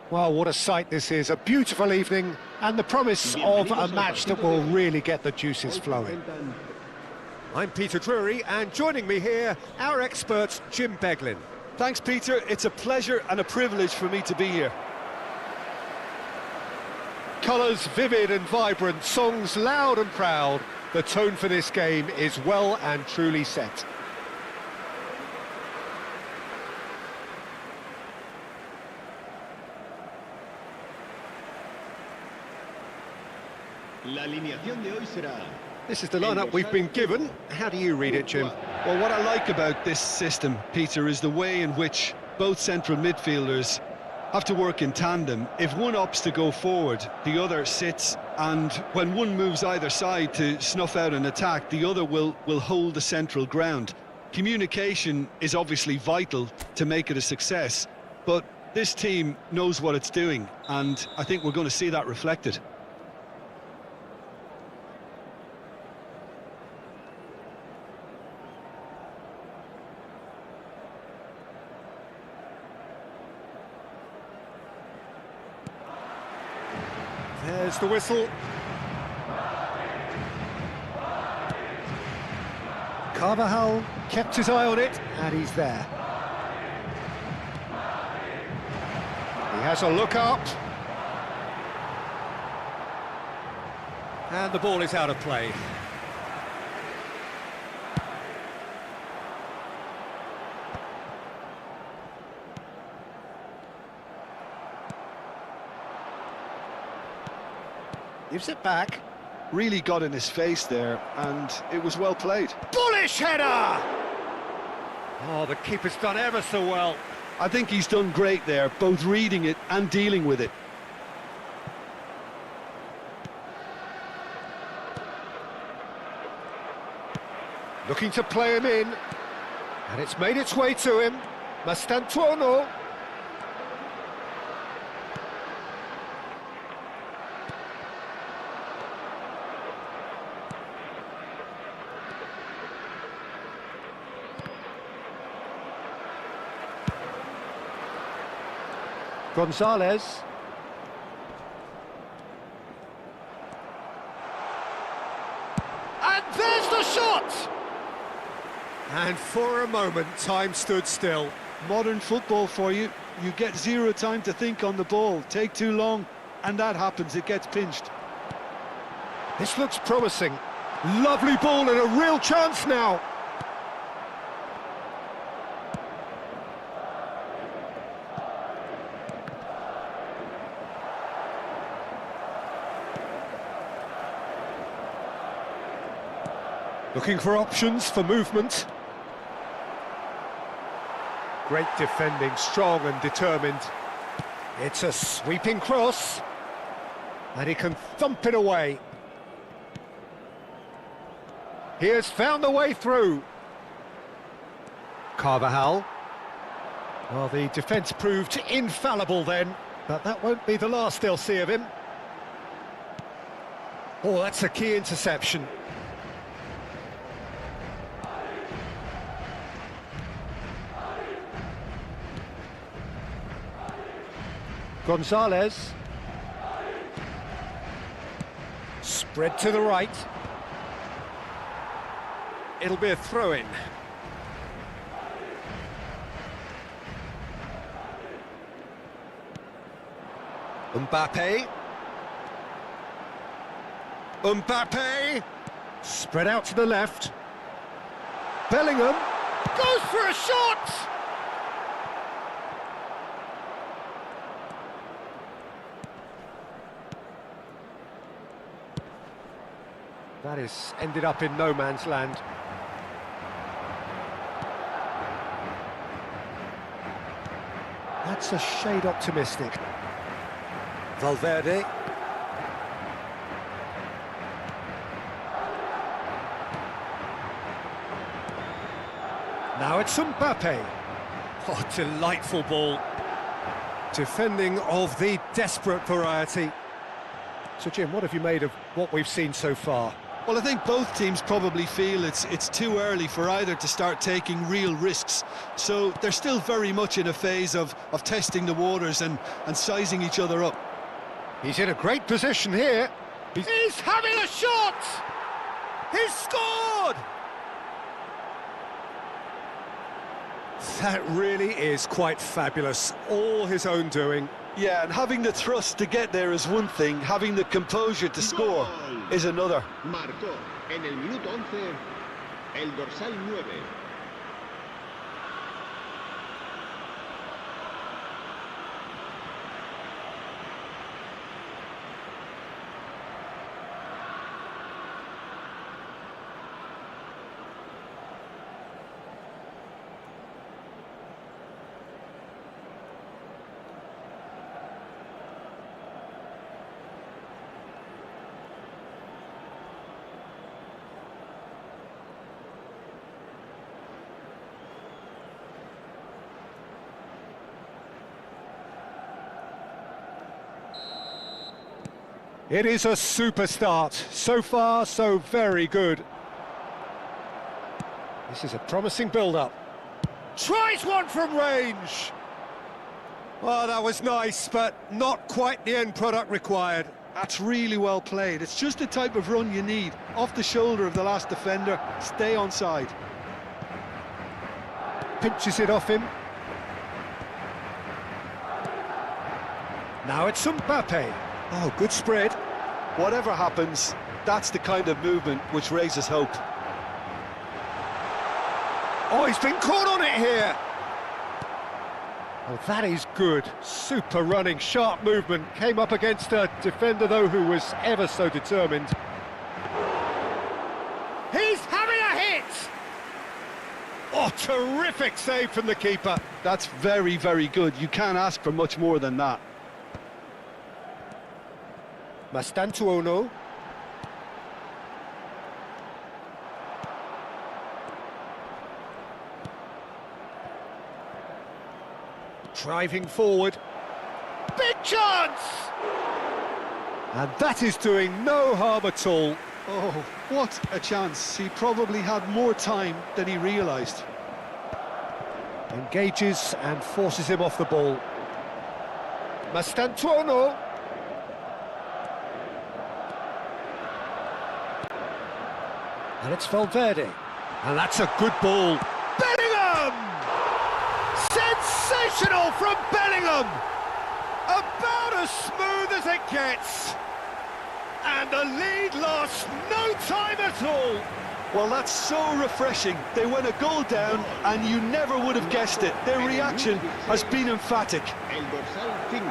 Well, what a sight this is, a beautiful evening and the promise of a match that will really get the juices flowing. I'm Peter Drury, and joining me here, our expert Jim Beglin. Thanks, Peter. It's a pleasure and a privilege for me to be here. Colours vivid and vibrant, songs loud and proud. The tone for this game is well and truly set. This is the lineup we've been given. How do you read it, Jim? Well, what I like about this system, Peter, is the way in which both central midfielders have to work in tandem. If one opts to go forward, the other sits, and when one moves either side to snuff out an attack, the other will hold the central ground. Communication is obviously vital to make it a success, but this team knows what it's doing, and I think we're going to see that reflected. There's the whistle. Carvajal kept his eye on it, and he's there. He has a look up. And the ball is out of play. Gives it back. Really got in his face there, and it was well played. Bullish header! Oh, the keeper's done ever so well. I think he's done great there, both reading it and dealing with it. Looking to play him in. And it's made its way to him. Mastantuono. Gonzalez. And there's the shot! And for a moment, time stood still. Modern football for you. You get zero time to think on the ball. Take too long, and that happens. It gets pinched. This looks promising. Lovely ball and a real chance now. Looking for options for movement. Great defending, strong and determined. It's a sweeping cross. And he can thump it away. He has found the way through. Carvajal. Well, the defence proved infallible then, but that won't be the last they'll see of him. Oh, that's a key interception. Gonzalez. Spread to the right. It'll be a throw-in. Mbappe. Mbappe. Spread out to the left. Bellingham goes for a shot! That is ended up in no man's land. That's a shade optimistic. Valverde. Now it's Mbappe. Oh, delightful ball. Defending of the desperate variety. So, Jim, what have you made of what we've seen so far? Well, I think both teams probably feel it's too early for either to start taking real risks. So they're still very much in a phase of testing the waters and sizing each other up. He's in a great position here. He's having a shot! He's scored! That really is quite fabulous. All his own doing. Yeah, and having the thrust to get there is one thing, having the composure to score is another. Marcó en el minuto 11 el dorsal 9. It is a super start. So far, so very good. This is a promising build-up. Tries one from range! Oh, that was nice, but not quite the end product required. That's really well played. It's just the type of run you need. Off the shoulder of the last defender, stay onside. Pinches it off him. Now it's Mbappe. Oh, good spread. Whatever happens, that's the kind of movement which raises hope. Oh, he's been caught on it here. Oh, that is good. Super running, sharp movement. Came up against a defender, though, who was ever so determined. He's having a hit! Oh, terrific save from the keeper. That's very, very good. You can't ask for much more than that. Mastantuono. Driving forward. Big chance! And that is doing no harm at all. Oh, what a chance. He probably had more time than he realised. Engages and forces him off the ball. Mastantuono. And it's Valverde. And that's a good ball. Bellingham! Sensational from Bellingham! About as smooth as it gets. And the lead lasts no time at all. Well, that's so refreshing. They went a goal down and you never would have guessed it. Their reaction has been emphatic. El dorsal 5.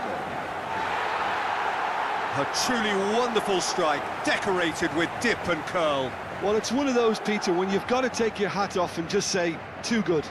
A truly wonderful strike, decorated with dip and curl. Well, it's one of those, Peter, when you've got to take your hat off and just say, too good.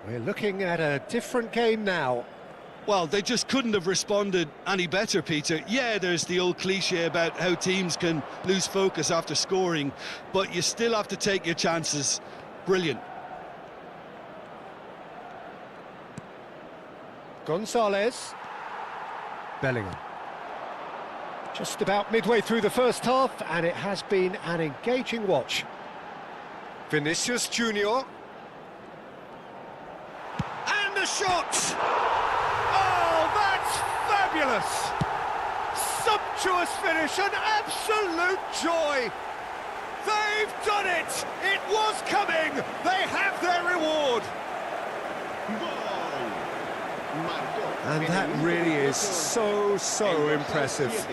We're looking at a different game now. Well, they just couldn't have responded any better, Peter. Yeah, there's the old cliche about how teams can lose focus after scoring, but you still have to take your chances. Brilliant. Gonzalez. Bellingham. Just about midway through the first half, and it has been an engaging watch. Vinicius Junior. And the shot! Oh, that's fabulous! Sumptuous finish, an absolute joy! They've done it! It was coming! They have their reward! And that really is so impressive.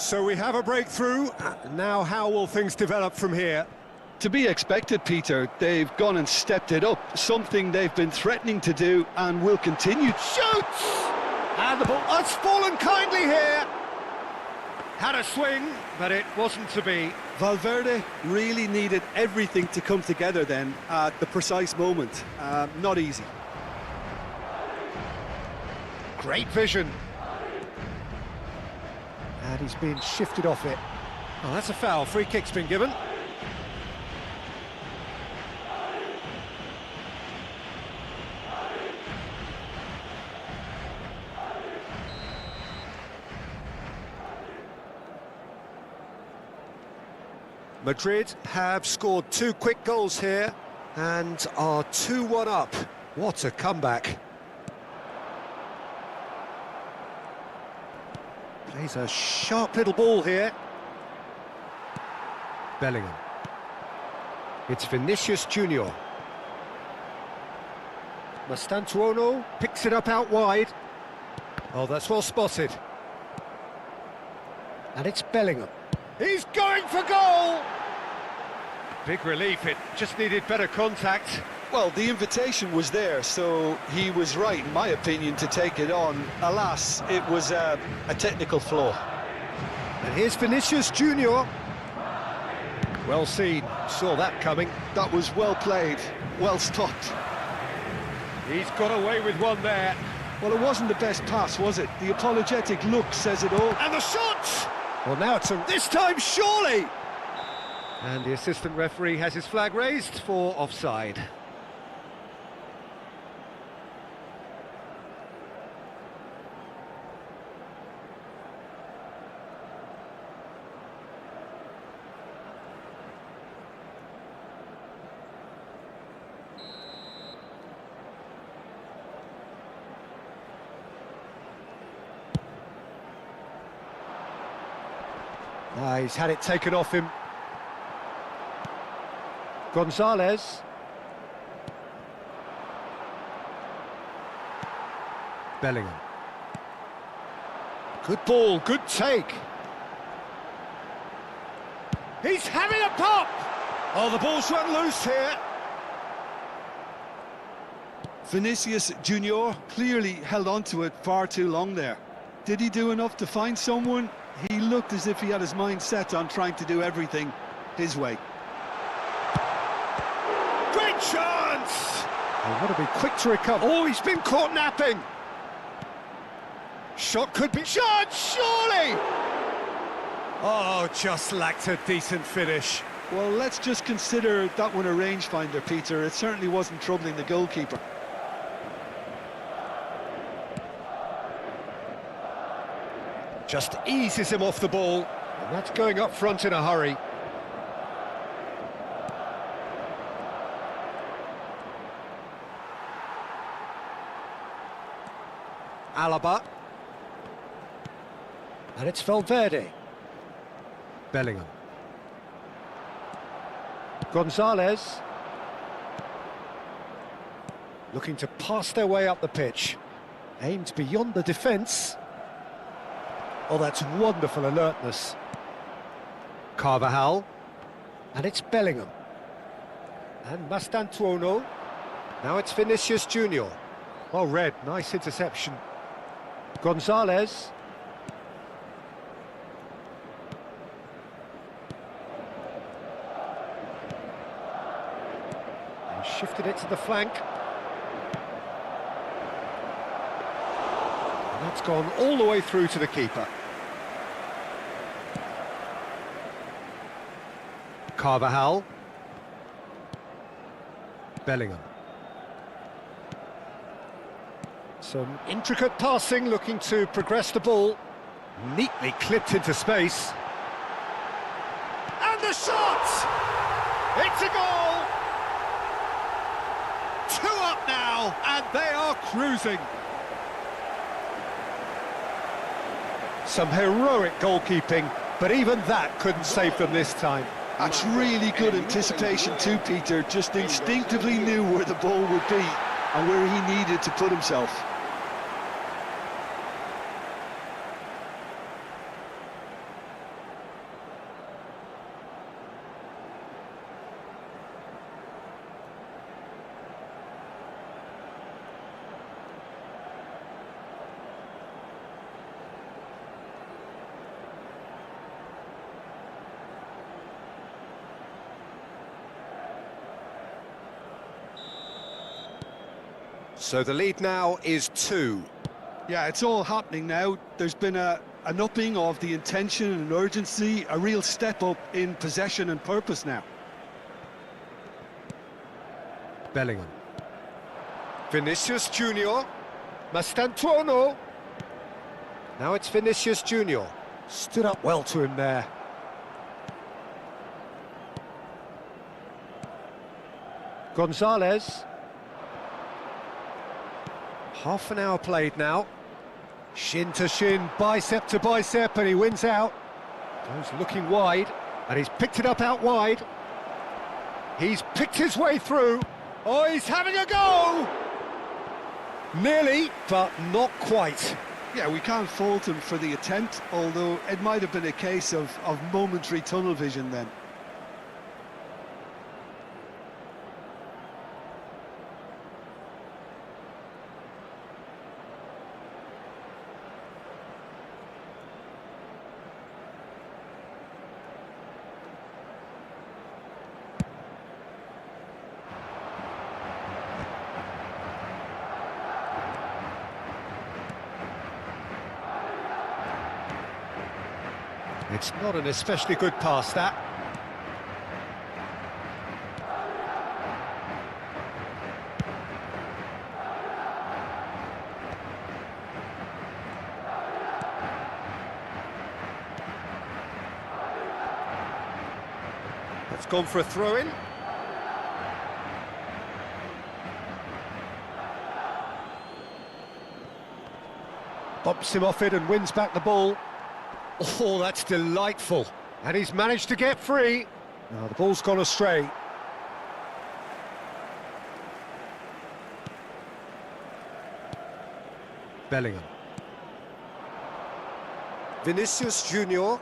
So we have a breakthrough. Now how will things develop from here? To be expected, Peter. They've gone and stepped it up, something they've been threatening to do and will continue. Shoots! And the ball has fallen kindly here. Had a swing, but it wasn't to be. Valverde really needed everything to come together then at the precise moment. Not easy. Great vision. And he's been shifted off it. Oh, that's a foul. Free kick's been given. Madrid have scored 2 quick goals here and are 2-1 up. What a comeback. Plays a sharp little ball here. Bellingham. It's Vinicius Junior. Mastantuono picks it up out wide. Oh, that's well spotted. And it's Bellingham. He's going for goal! Big relief, it just needed better contact. Well, the invitation was there, so he was right, in my opinion, to take it on. Alas, it was a technical flaw. And here's Vinicius Junior. Well seen, saw that coming. That was well played, well stopped. He's got away with one there. Well, it wasn't the best pass, was it? The apologetic look says it all. And the shot! Well, now it's this time, surely! And the assistant referee has his flag raised for offside. He's had it taken off him. Gonzalez. Bellingham. Good ball, good take. He's having a pop! Oh, the ball's run loose here. Vinicius Junior clearly held on to it far too long there. Did he do enough to find someone? He looked as if he had his mind set on trying to do everything his way. Great chance! They've got to be quick to recover. Oh, he's been caught napping. Shot could be... Shot, surely! Oh, just lacked a decent finish. Well, let's just consider that one a rangefinder, Peter. It certainly wasn't troubling the goalkeeper. Just eases him off the ball, and that's going up front in a hurry. Alaba. And it's Valverde. Bellingham. Gonzalez. Looking to pass their way up the pitch. Aimed beyond the defence. Oh, that's wonderful alertness. Carvajal. And it's Bellingham. And Mastantuono. Now it's Vinicius Junior. Well read, nice interception. Gonzalez. And shifted it to the flank. And that's gone all the way through to the keeper. Carvajal. Bellingham. Some intricate passing, looking to progress the ball. Neatly clipped into space. And the shot! It's a goal! 2 up now, and they are cruising. Some heroic goalkeeping, but even that couldn't save them this time. That's really good anticipation too, Peter. Just instinctively knew where the ball would be and where he needed to put himself. So the lead now is 2. Yeah, it's all happening now. There's been an upping of the intention and urgency, a real step up in possession and purpose now. Bellingham. Vinicius Junior. Mastantuono. Now it's Vinicius Junior. Stood up well to him there. Gonzalez. Half an hour played now. Shin to shin, bicep to bicep, and he wins out. Goes looking wide, and he's picked it up out wide. He's picked his way through. Oh, he's having a go! Nearly, but not quite. Yeah, we can't fault him for the attempt, although it might have been a case of momentary tunnel vision then. It's not an especially good pass, that. It's gone for a throw-in. Bumps him off it and wins back the ball. Oh, that's delightful. And he's managed to get free. Now the ball's gone astray. Bellingham. Vinicius Junior.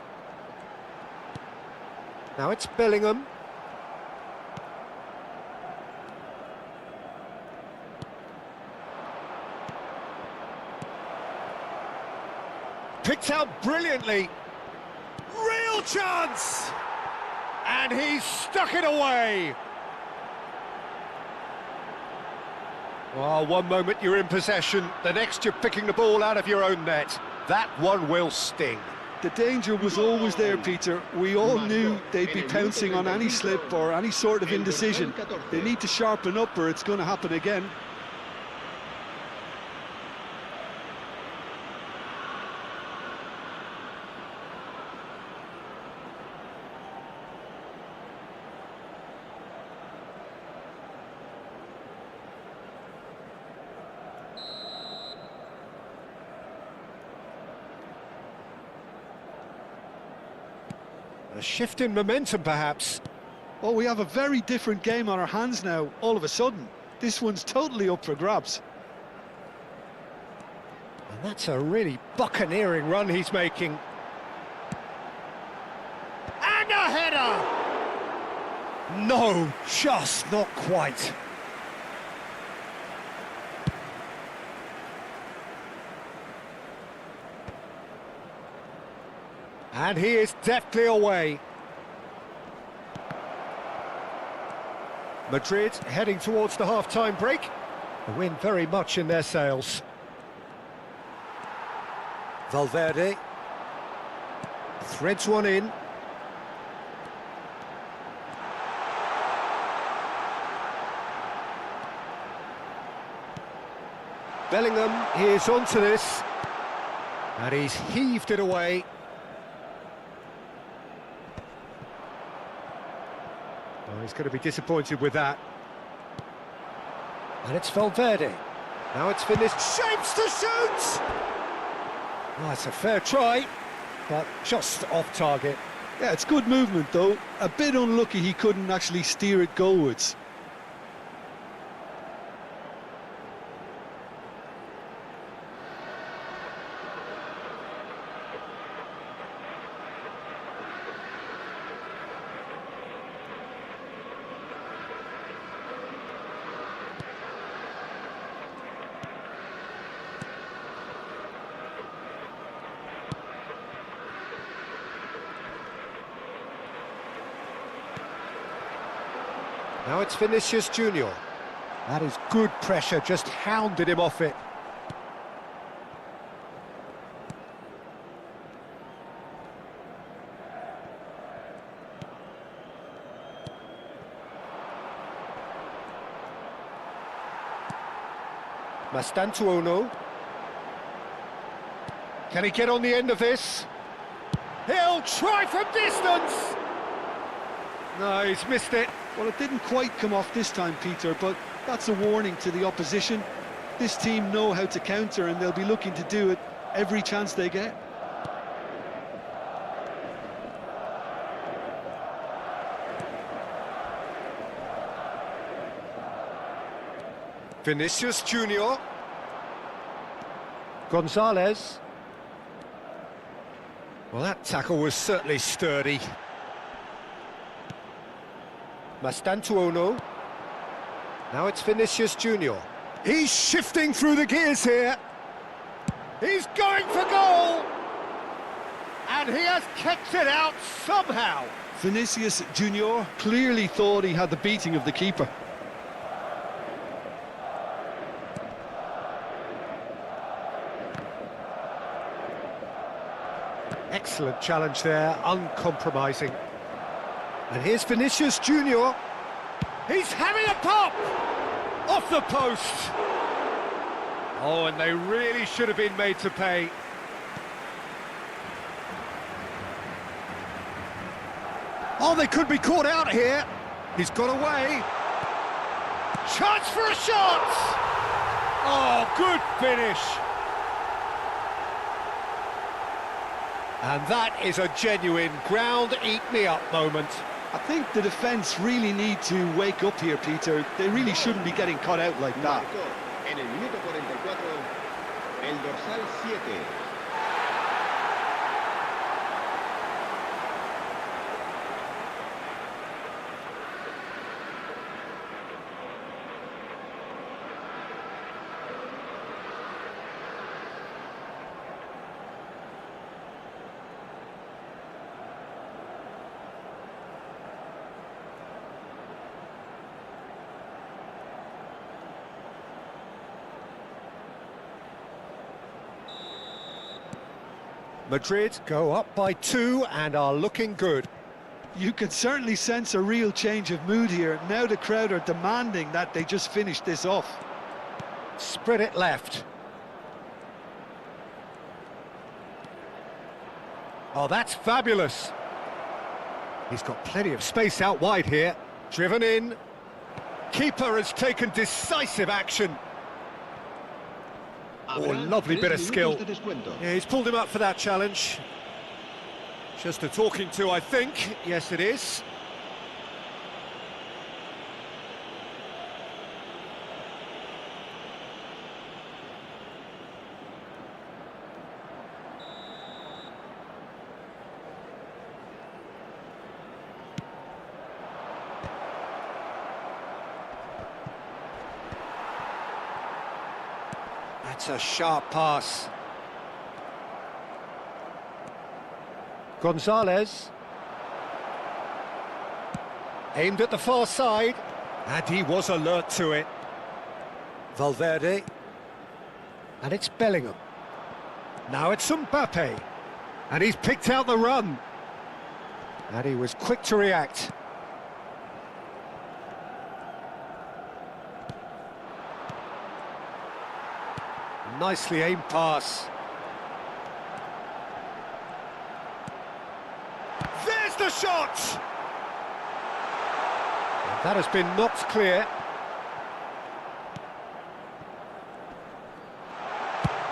Now it's Bellingham. Picked out brilliantly. Real chance! And he's stuck it away. Well, one moment you're in possession, the next you're picking the ball out of your own net. That one will sting. The danger was always there, Peter. We all knew they'd be pouncing on any slip or any sort of indecision. They need to sharpen up or it's going to happen again. A shift in momentum, perhaps. Oh, we have a very different game on our hands now, all of a sudden. This one's totally up for grabs. And that's a really buccaneering run he's making. And a header! No, just not quite. And he is deftly away. Madrid heading towards the half-time break. The wind very much in their sails. Valverde threads one in. Bellingham, he is onto this. And he's heaved it away. Oh, he's going to be disappointed with that. And it's Valverde. Now it's Vinicius. Shapes to shoot! Oh, it's a fair try, but just off target. Yeah, it's good movement, though. A bit unlucky he couldn't actually steer it goalwards. Now it's Vinicius Junior. That is good pressure, just hounded him off it. Mastantuono. Can he get on the end of this? He'll try from distance! No, he's missed it. Well, it didn't quite come off this time, Peter, but that's a warning to the opposition. This team know how to counter, and they'll be looking to do it every chance they get. Vinicius Junior. Gonzalez. Well, that tackle was certainly sturdy. Mastantuono. Now it's Vinicius Junior. He's shifting through the gears here. He's going for goal! And he has kept it out somehow. Vinicius Junior clearly thought he had the beating of the keeper. Excellent challenge there, uncompromising. And here's Vinicius Junior. He's having a pop! Off the post! Oh, and they really should have been made to pay. Oh, they could be caught out here. He's got away. Chance for a shot! Oh, good finish. And that is a genuine ground-eat-me-up moment. I think the defence really need to wake up here, Peter. They really shouldn't be getting caught out like that. En el minuto 44, el dorsal 7. Madrid go up by 2 and are looking good. You can certainly sense a real change of mood here. Now the crowd are demanding that they just finish this off. Spread it left. Oh, that's fabulous. He's got plenty of space out wide here. Driven in. Keeper has taken decisive action. Oh, lovely bit of skill. Yeah, he's pulled him up for that challenge. Just a talking to, I think. Yes, it is. That's a sharp pass. Gonzalez. Aimed at the far side. And he was alert to it. Valverde. And it's Bellingham. Now it's Mbappe. And he's picked out the run. And he was quick to react. Nicely aimed pass. There's the shot! And that has been knocked clear.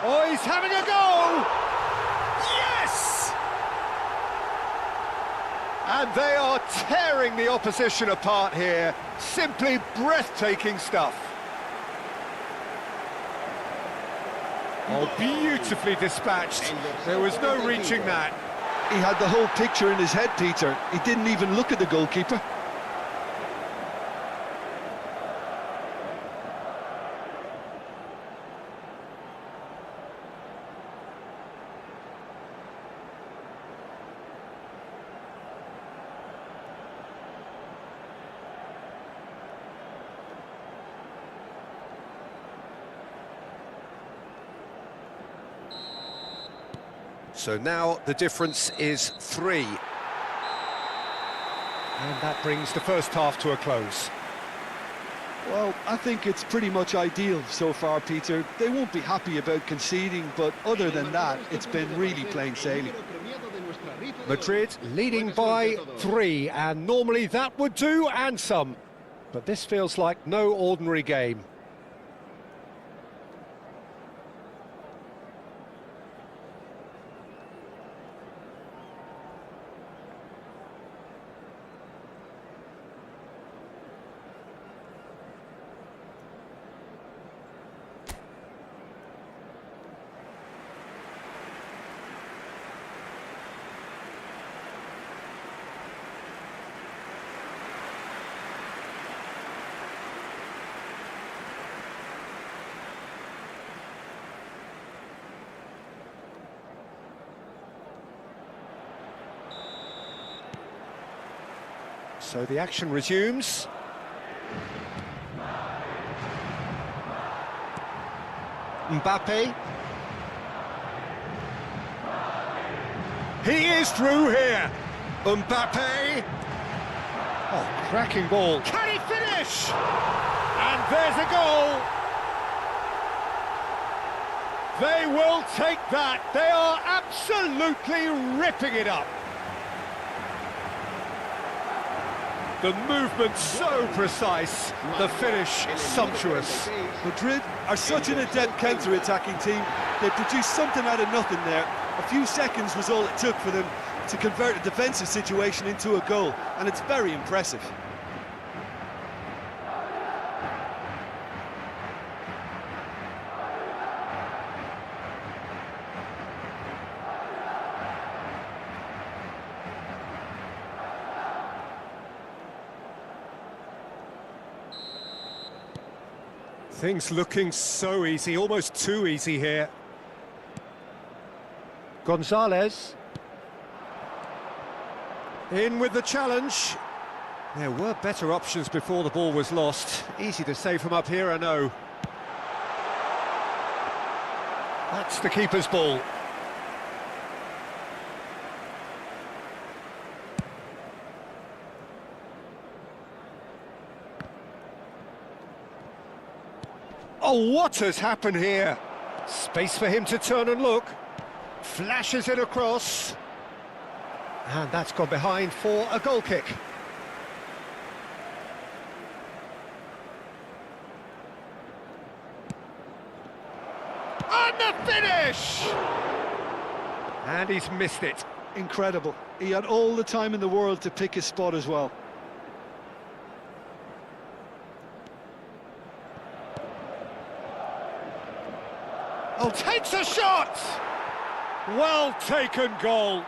Oh, he's having a go! Yes! And they are tearing the opposition apart here. Simply breathtaking stuff. Oh, beautifully dispatched. There was no reaching that. He had the whole picture in his head, Peter. He didn't even look at the goalkeeper. So now the difference is 3. And that brings the first half to a close. Well, I think it's pretty much ideal so far, Peter. They won't be happy about conceding, but other than that, it's been really plain sailing. Madrid leading by 3, and normally that would do, and some. But this feels like no ordinary game. So the action resumes. Mbappe. He is through here. Mbappe. Oh, cracking ball. Can he finish? And there's a goal. They will take that. They are absolutely ripping it up. The movement so precise, the finish sumptuous. Madrid are such an adept counter-attacking team. They produced something out of nothing there. A few seconds was all it took for them to convert a defensive situation into a goal, and it's very impressive. Things looking so easy, almost too easy here. Gonzalez. In with the challenge. There were better options before the ball was lost. Easy to save from up here, I know. That's the keeper's ball. Oh, what has happened here? Space for him to turn and look. Flashes it across. And that's gone behind for a goal kick. And the finish! And he's missed it. Incredible. He had all the time in the world to pick his spot as well. Oh, takes a shot! Well taken goal.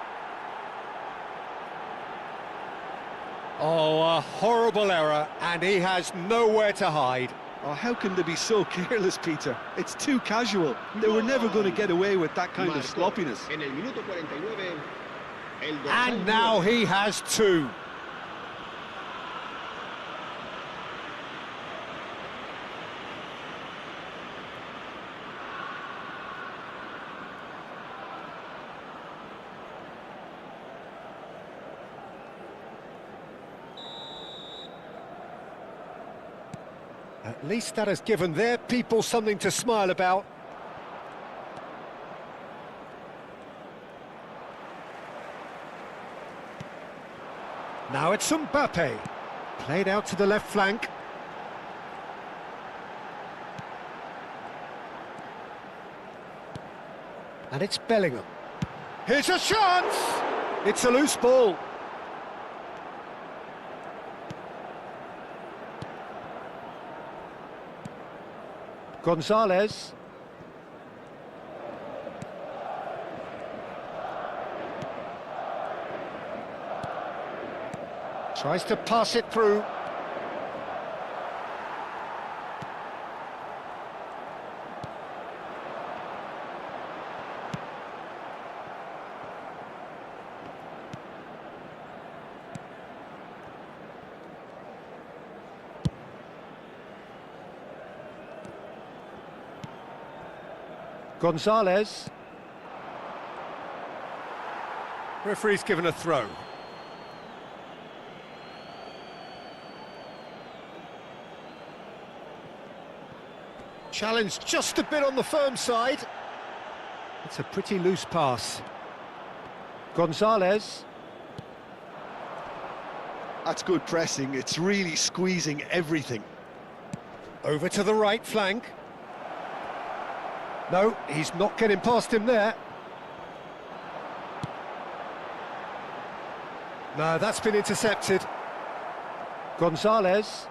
Oh, a horrible error, and he has nowhere to hide. Oh, how can they be so careless, Peter? It's too casual. They were never going to get away with that kind of sloppiness. And now he has 2. At least that has given their people something to smile about. Now it's Mbappe. Played out to the left flank. And it's Bellingham. Here's a chance! It's a loose ball. Gonzalez. Tries to pass it through. Gonzalez. Referee's given a throw. Challenge just a bit on the firm side. It's a pretty loose pass. Gonzalez. That's good pressing. It's really squeezing everything. Over to the right flank. No, he's not getting past him there. No, that's been intercepted. Gonzalez.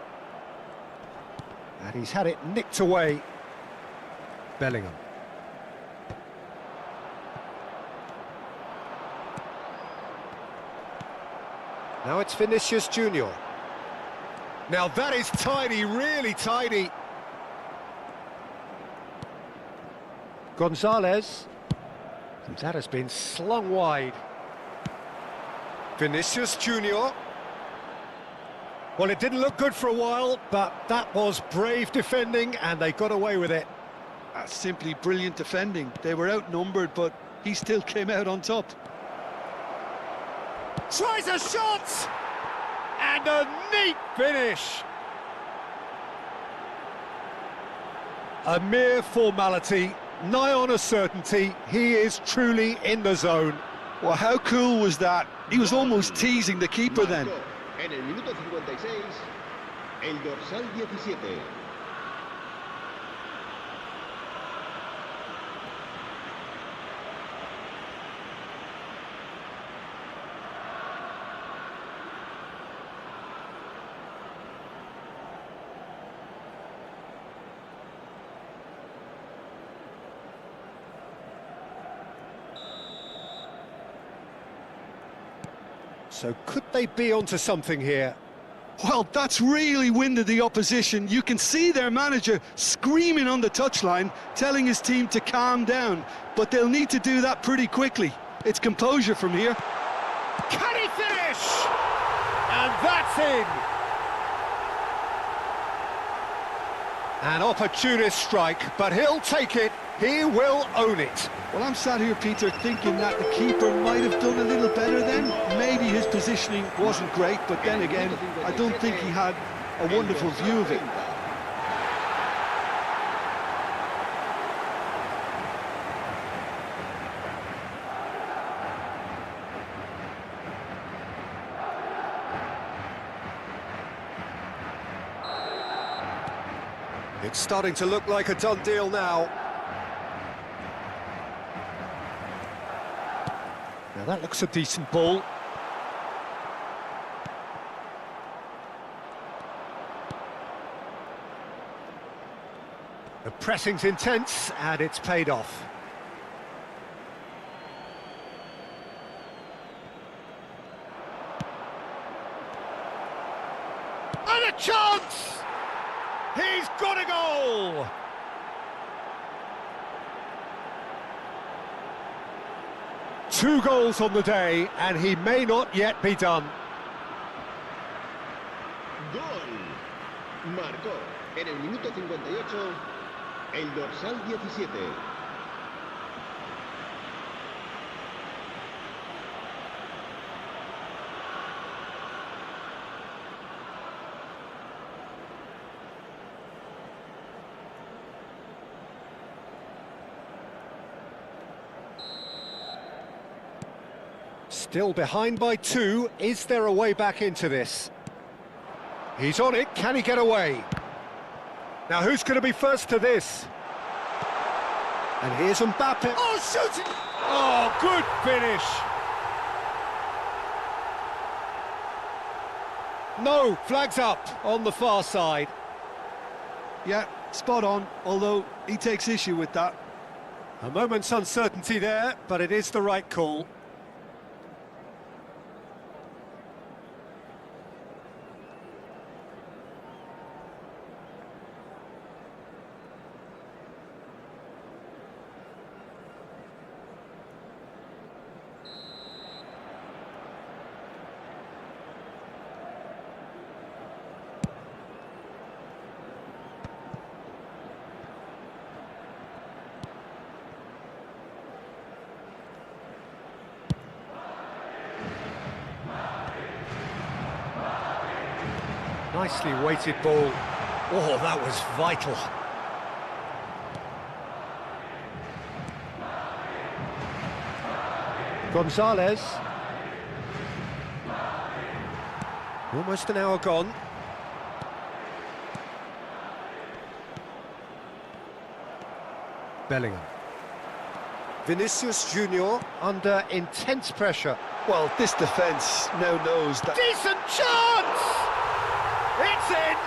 And he's had it nicked away. Bellingham. Now it's Vinicius Junior. Now that is tidy, really tidy. Gonzalez. That has been slung wide. Vinicius Junior. Well, it didn't look good for a while, but that was brave defending, and they got away with it. That's simply brilliant defending. They were outnumbered, but he still came out on top. Tries a shot! And a neat finish! A mere formality, nigh on a certainty. He is truly in the zone. Well, how cool was that? He was almost teasing the keeper then. En el minuto 56, el dorsal 17. So could they be onto something here? Well, that's really winded the opposition. You can see their manager screaming on the touchline, telling his team to calm down. But they'll need to do that pretty quickly. It's composure from here. Can he finish? And that's in! An opportunist strike, but he'll take it. He will own it. Well, I'm sat here, Peter, thinking that the keeper might have done a little better then. Maybe his positioning wasn't great, but then again, I don't think he had a wonderful view of it. It's starting to look like a done deal now. Now that looks a decent ball. The pressing's intense and it's paid off. And a chance! He's got a goal! Two goals on the day, and he may not yet be done. Gol. Marcó en el minuto 58 el dorsal 17. Still behind by two. Is there a way back into this? He's on it. Can he get away? Now who's going to be first to this? And here's Mbappe. Oh, shooting! Oh, good finish. No, flags up on the far side. Yeah, spot on, although he takes issue with that. A moment's uncertainty there, but it is the right call. Nicely weighted ball. Oh, that was vital. Gonzalez. Almost an hour gone. Bellingham. Vinicius Junior under intense pressure. Well, this defence now knows that... Decent chance! It's in!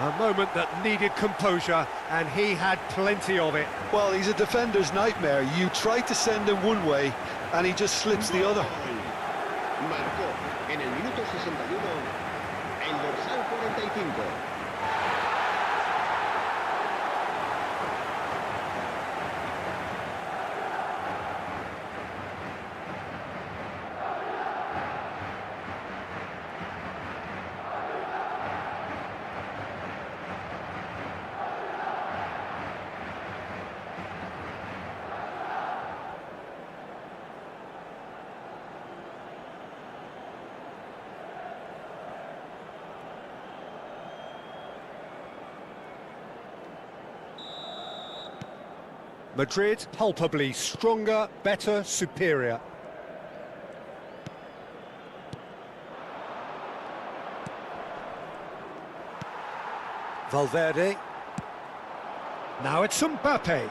A moment that needed composure, and he had plenty of it. Well, he's a defender's nightmare. You try to send him one way, and he just slips the other. Marcó en el minuto 61 el dorsal 45. Madrid, palpably stronger, better, superior. Valverde. Now it's Mbappe.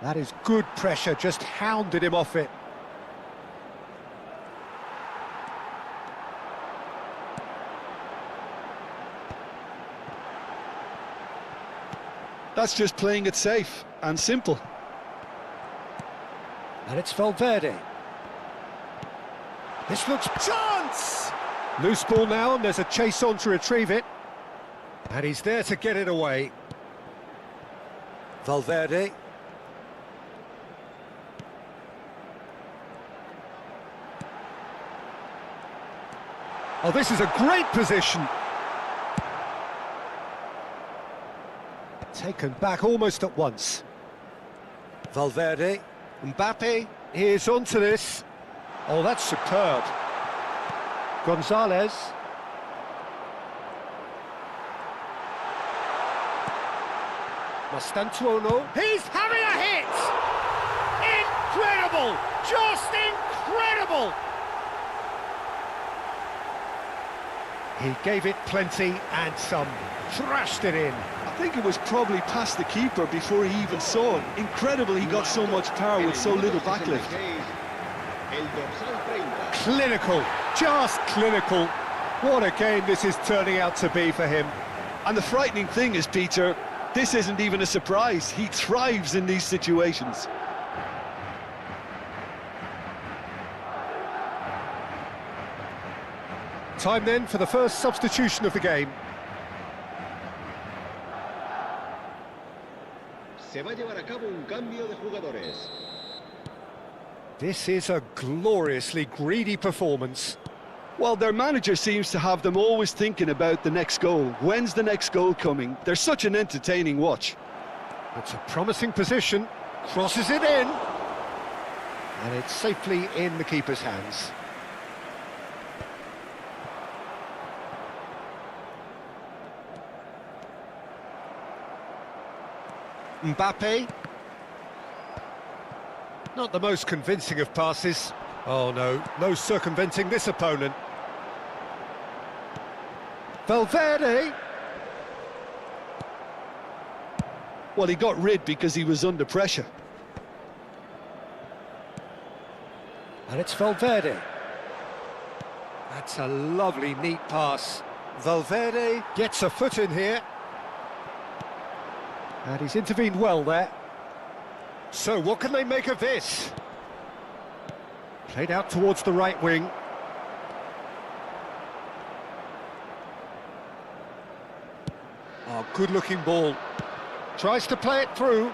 That is good pressure, just hounded him off it. That's just playing it safe and simple. And it's Valverde. This looks... Chance! Loose ball now, and there's a chase on to retrieve it. And he's there to get it away. Valverde. Oh, this is a great position. Taken back almost at once. Valverde. Mbappe is onto this. Oh, that's superb. Gonzalez. Mastantuono. He's having a hit! Incredible! Just incredible! He gave it plenty and some. Thrashed it in. I think it was probably past the keeper before he even saw it. Incredible he got so much power with so little backlift. Clinical, just clinical. What a game this is turning out to be for him. And the frightening thing is, Peter, this isn't even a surprise. He thrives in these situations. Time then for the first substitution of the game. Se va a llevar a cabo un cambio de jugadores. This is a gloriously greedy performance. Well, their manager seems to have them always thinking about the next goal. When's the next goal coming? They're such an entertaining watch. It's a promising position. Crosses it in. And it's safely in the keeper's hands. Mbappe. Not the most convincing of passes. Oh no, no circumventing this opponent. Valverde. Well, he got rid because he was under pressure. And it's Valverde. That's a lovely, neat pass. Valverde gets a foot in here. And he's intervened well there. So, what can they make of this? Played out towards the right wing. Oh, good-looking ball. Tries to play it through.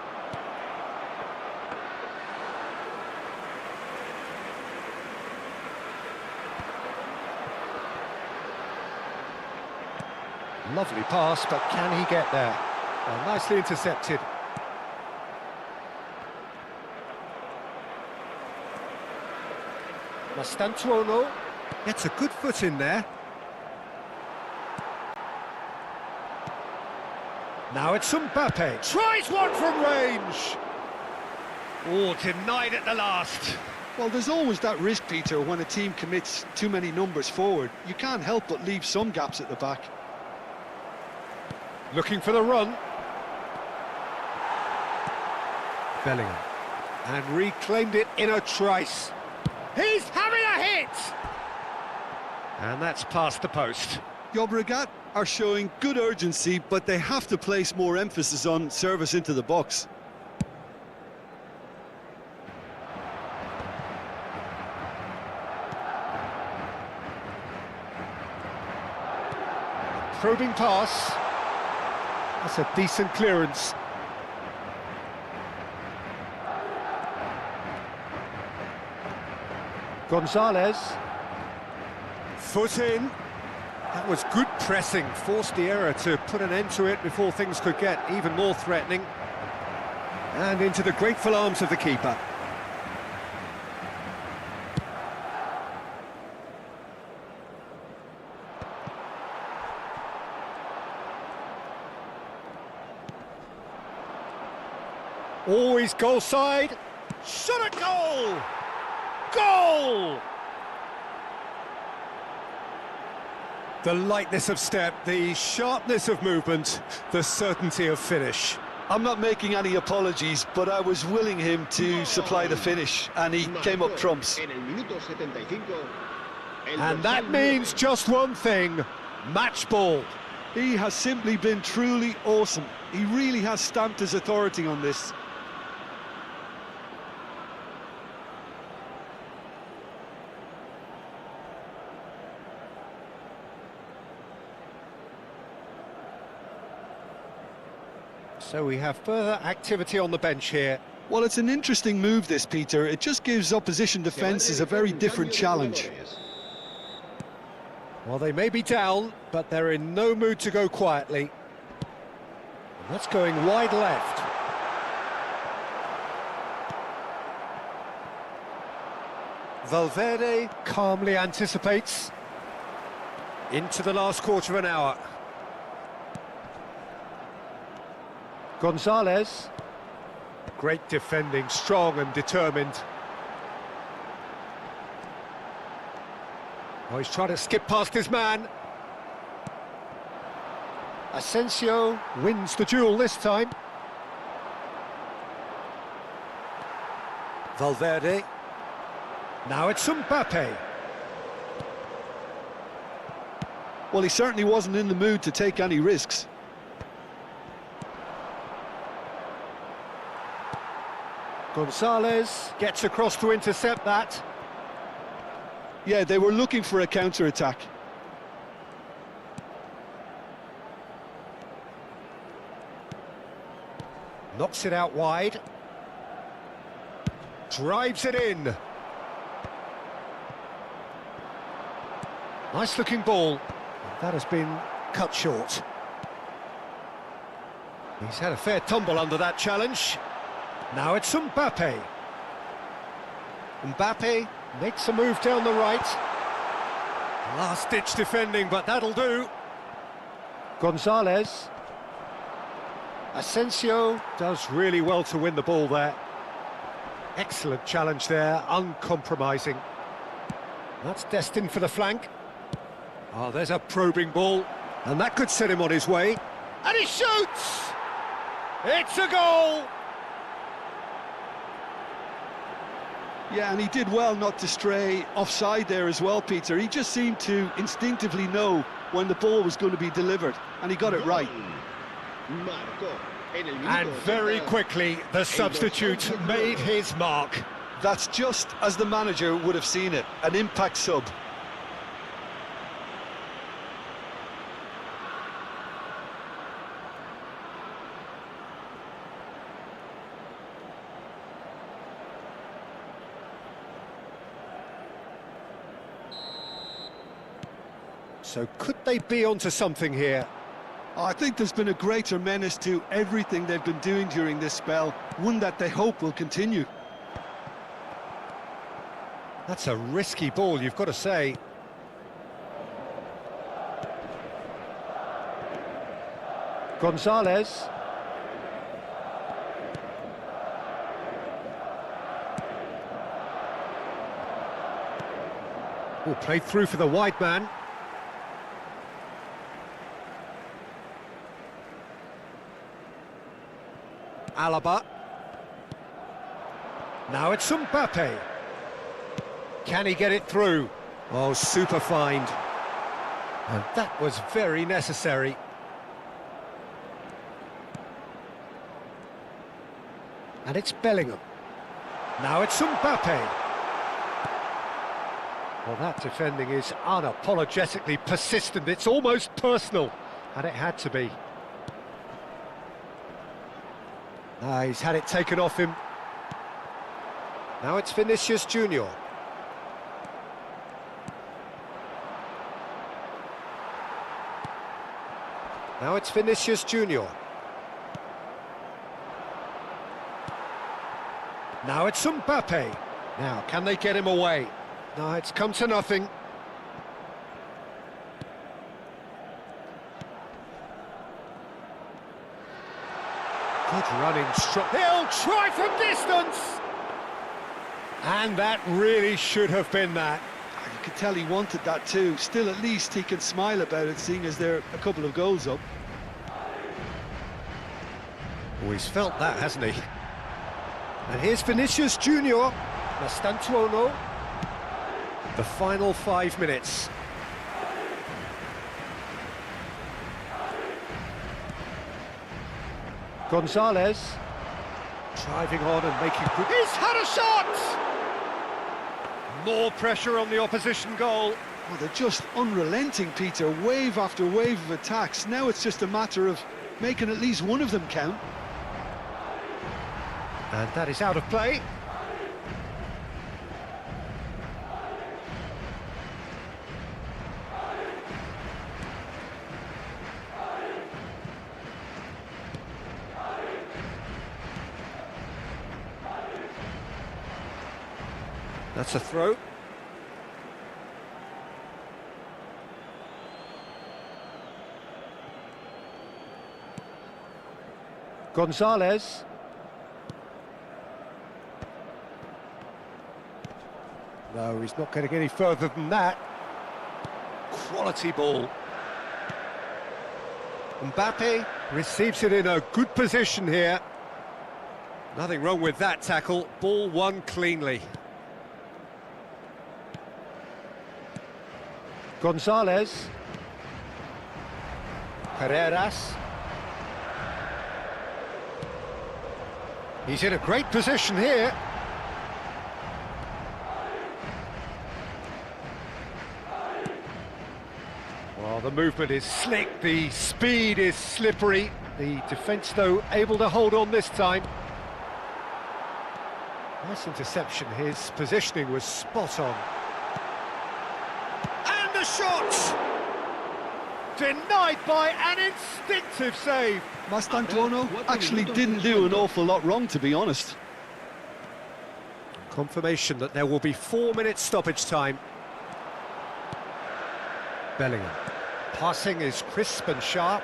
Lovely pass, but can he get there? Well, nicely intercepted. Mastantuono gets a good foot in there. Now it's Mbappe. Tries one from range. Oh, denied at the last. Well, there's always that risk, Peter, when a team commits too many numbers forward. You can't help but leave some gaps at the back. Looking for the run. Bellingham. And reclaimed it in a trice. He's having a hit! And that's past the post. LIOBREGAT are showing good urgency, but they have to place more emphasis on service into the box. Probing pass. That's a decent clearance. Gonzalez. Foot in. That was good pressing. Forced the error to put an end to it before things could get even more threatening. And into the grateful arms of the keeper. Always goal side. Shot at goal! Goal! The lightness of step, the sharpness of movement, the certainty of finish. I'm not making any apologies, but I was willing him to supply the finish, and he came up trumps. And that means just one thing, match ball. He has simply been truly awesome. He really has stamped his authority on this. So we have further activity on the bench here. Well, it's an interesting move, this, Peter. It just gives opposition defences a very different challenge. Well, they may be down, but they're in no mood to go quietly. And that's going wide left. Valverde calmly anticipates. Into the last quarter of an hour. Gonzalez. Great defending, strong and determined. Oh, he's trying to skip past his man. Asensio wins the duel this time. Valverde. Now it's Mbappe. Well, he certainly wasn't in the mood to take any risks. Gonzalez gets across to intercept that. Yeah, they were looking for a counter-attack. Knocks it out wide. Drives it in. Nice looking ball. That has been cut short. He's had a fair tumble under that challenge. Now it's Mbappe. Mbappe makes a move down the right. Last-ditch defending, but that'll do. Gonzalez. Asensio does really well to win the ball there. Excellent challenge there, uncompromising. That's destined for the flank. Oh, there's a probing ball, and that could set him on his way. And he shoots! It's a goal! Yeah, and he did well not to stray offside there as well, Peter. He just seemed to instinctively know when the ball was going to be delivered, and he got it right. And very quickly, the substitute made his mark. That's just as the manager would have seen it, an impact sub. So could they be onto something here? I think there's been a greater menace to everything they've been doing during this spell, one that they hope will continue. That's a risky ball, you've got to say. Gonzalez. Oh, played through for the wide man. Alaba. Now it's Mbappe. Can he get it through? Oh, super find. And that was very necessary. And it's Bellingham. Now it's Mbappe. Well, that defending is unapologetically persistent. It's almost personal, and it had to be. He's had it taken off him. Now it's Vinicius Junior. Now it's Vinicius Junior. Now it's Mbappe. Now, can they get him away? No, it's come to nothing. Good running strike. He'll try from distance! And that really should have been that. You could tell he wanted that too. Still, at least he can smile about it, seeing as they're a couple of goals up. Oh, he's felt that, hasn't he? And here's Vinicius Junior. Mastantuono. The final 5 minutes. Gonzalez. Driving on and making good. He's had a shot! More pressure on the opposition goal. Oh, they're just unrelenting, Peter. Wave after wave of attacks. Now it's just a matter of making at least one of them count. And that is out of play. That's a throw. Gonzalez. No, he's not getting any further than that. Quality ball. Mbappe receives it in a good position here. Nothing wrong with that tackle. Ball won cleanly. Gonzalez. Carreras. He's in a great position here. Well, the movement is slick, the speed is slippery. The defence, though, able to hold on this time. Nice interception. His positioning was spot on. And the shot! Denied by an instinctive save. Mastantuono actually didn't do an awful lot wrong, to be honest. Confirmation that there will be 4 minutes stoppage time. Bellingham. Passing is crisp and sharp.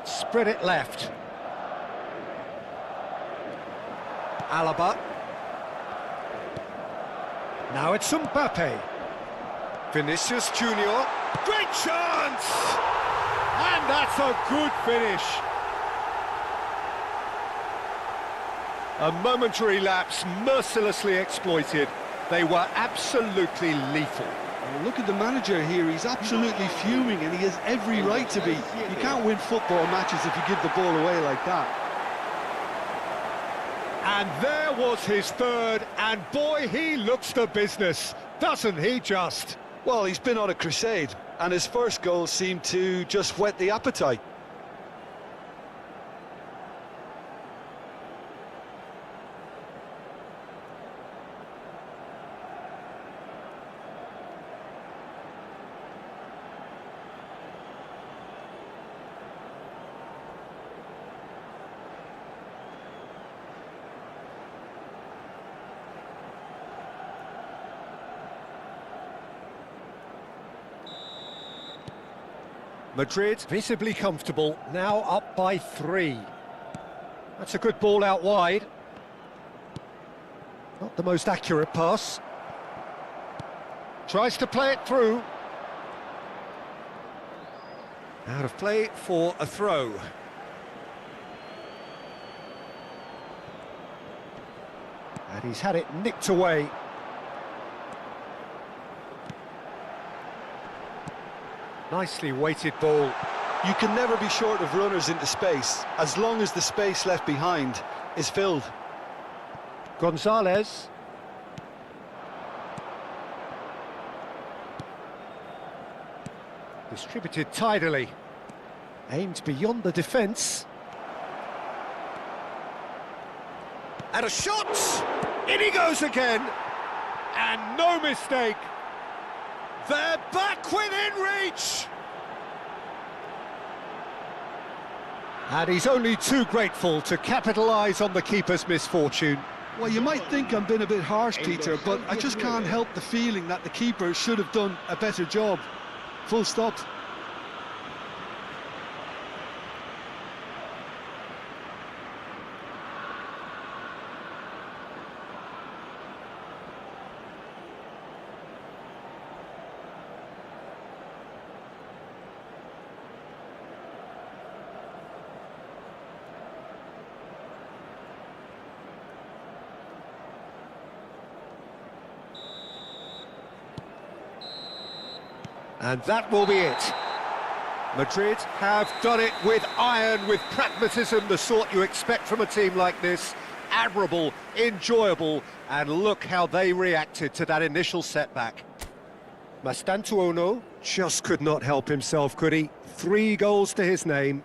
Spread it left. Alaba. Now it's Mbappe. Vinicius Junior. Great chance! And that's a good finish. A momentary lapse mercilessly exploited. They were absolutely lethal. Well, look at the manager here. He's absolutely fuming, and he has every right to be. You can't win football matches if you give the ball away like that. And there was his third, and boy, he looks the business, doesn't he just? Well, he's been on a crusade, and his first goal seemed to just whet the appetite. Madrid visibly comfortable, now up by 3. That's a good ball out wide. Not the most accurate pass. Tries to play it through. Out of play for a throw. And he's had it nicked away. Nicely weighted ball. You can never be short of runners into space, as long as the space left behind is filled. Gonzalez. Distributed tidily. Aimed beyond the defence. And a shot! In he goes again! And no mistake! They're back within reach! And he's only too grateful to capitalise on the keeper's misfortune. Well, you might think I'm being a bit harsh, Peter, but I just can't help the feeling that the keeper should have done a better job. Full stop. And that will be it. Madrid have done it with iron, with pragmatism, the sort you expect from a team like this. Admirable, enjoyable, and look how they reacted to that initial setback. Mastantuono just could not help himself, could he? 3 goals to his name.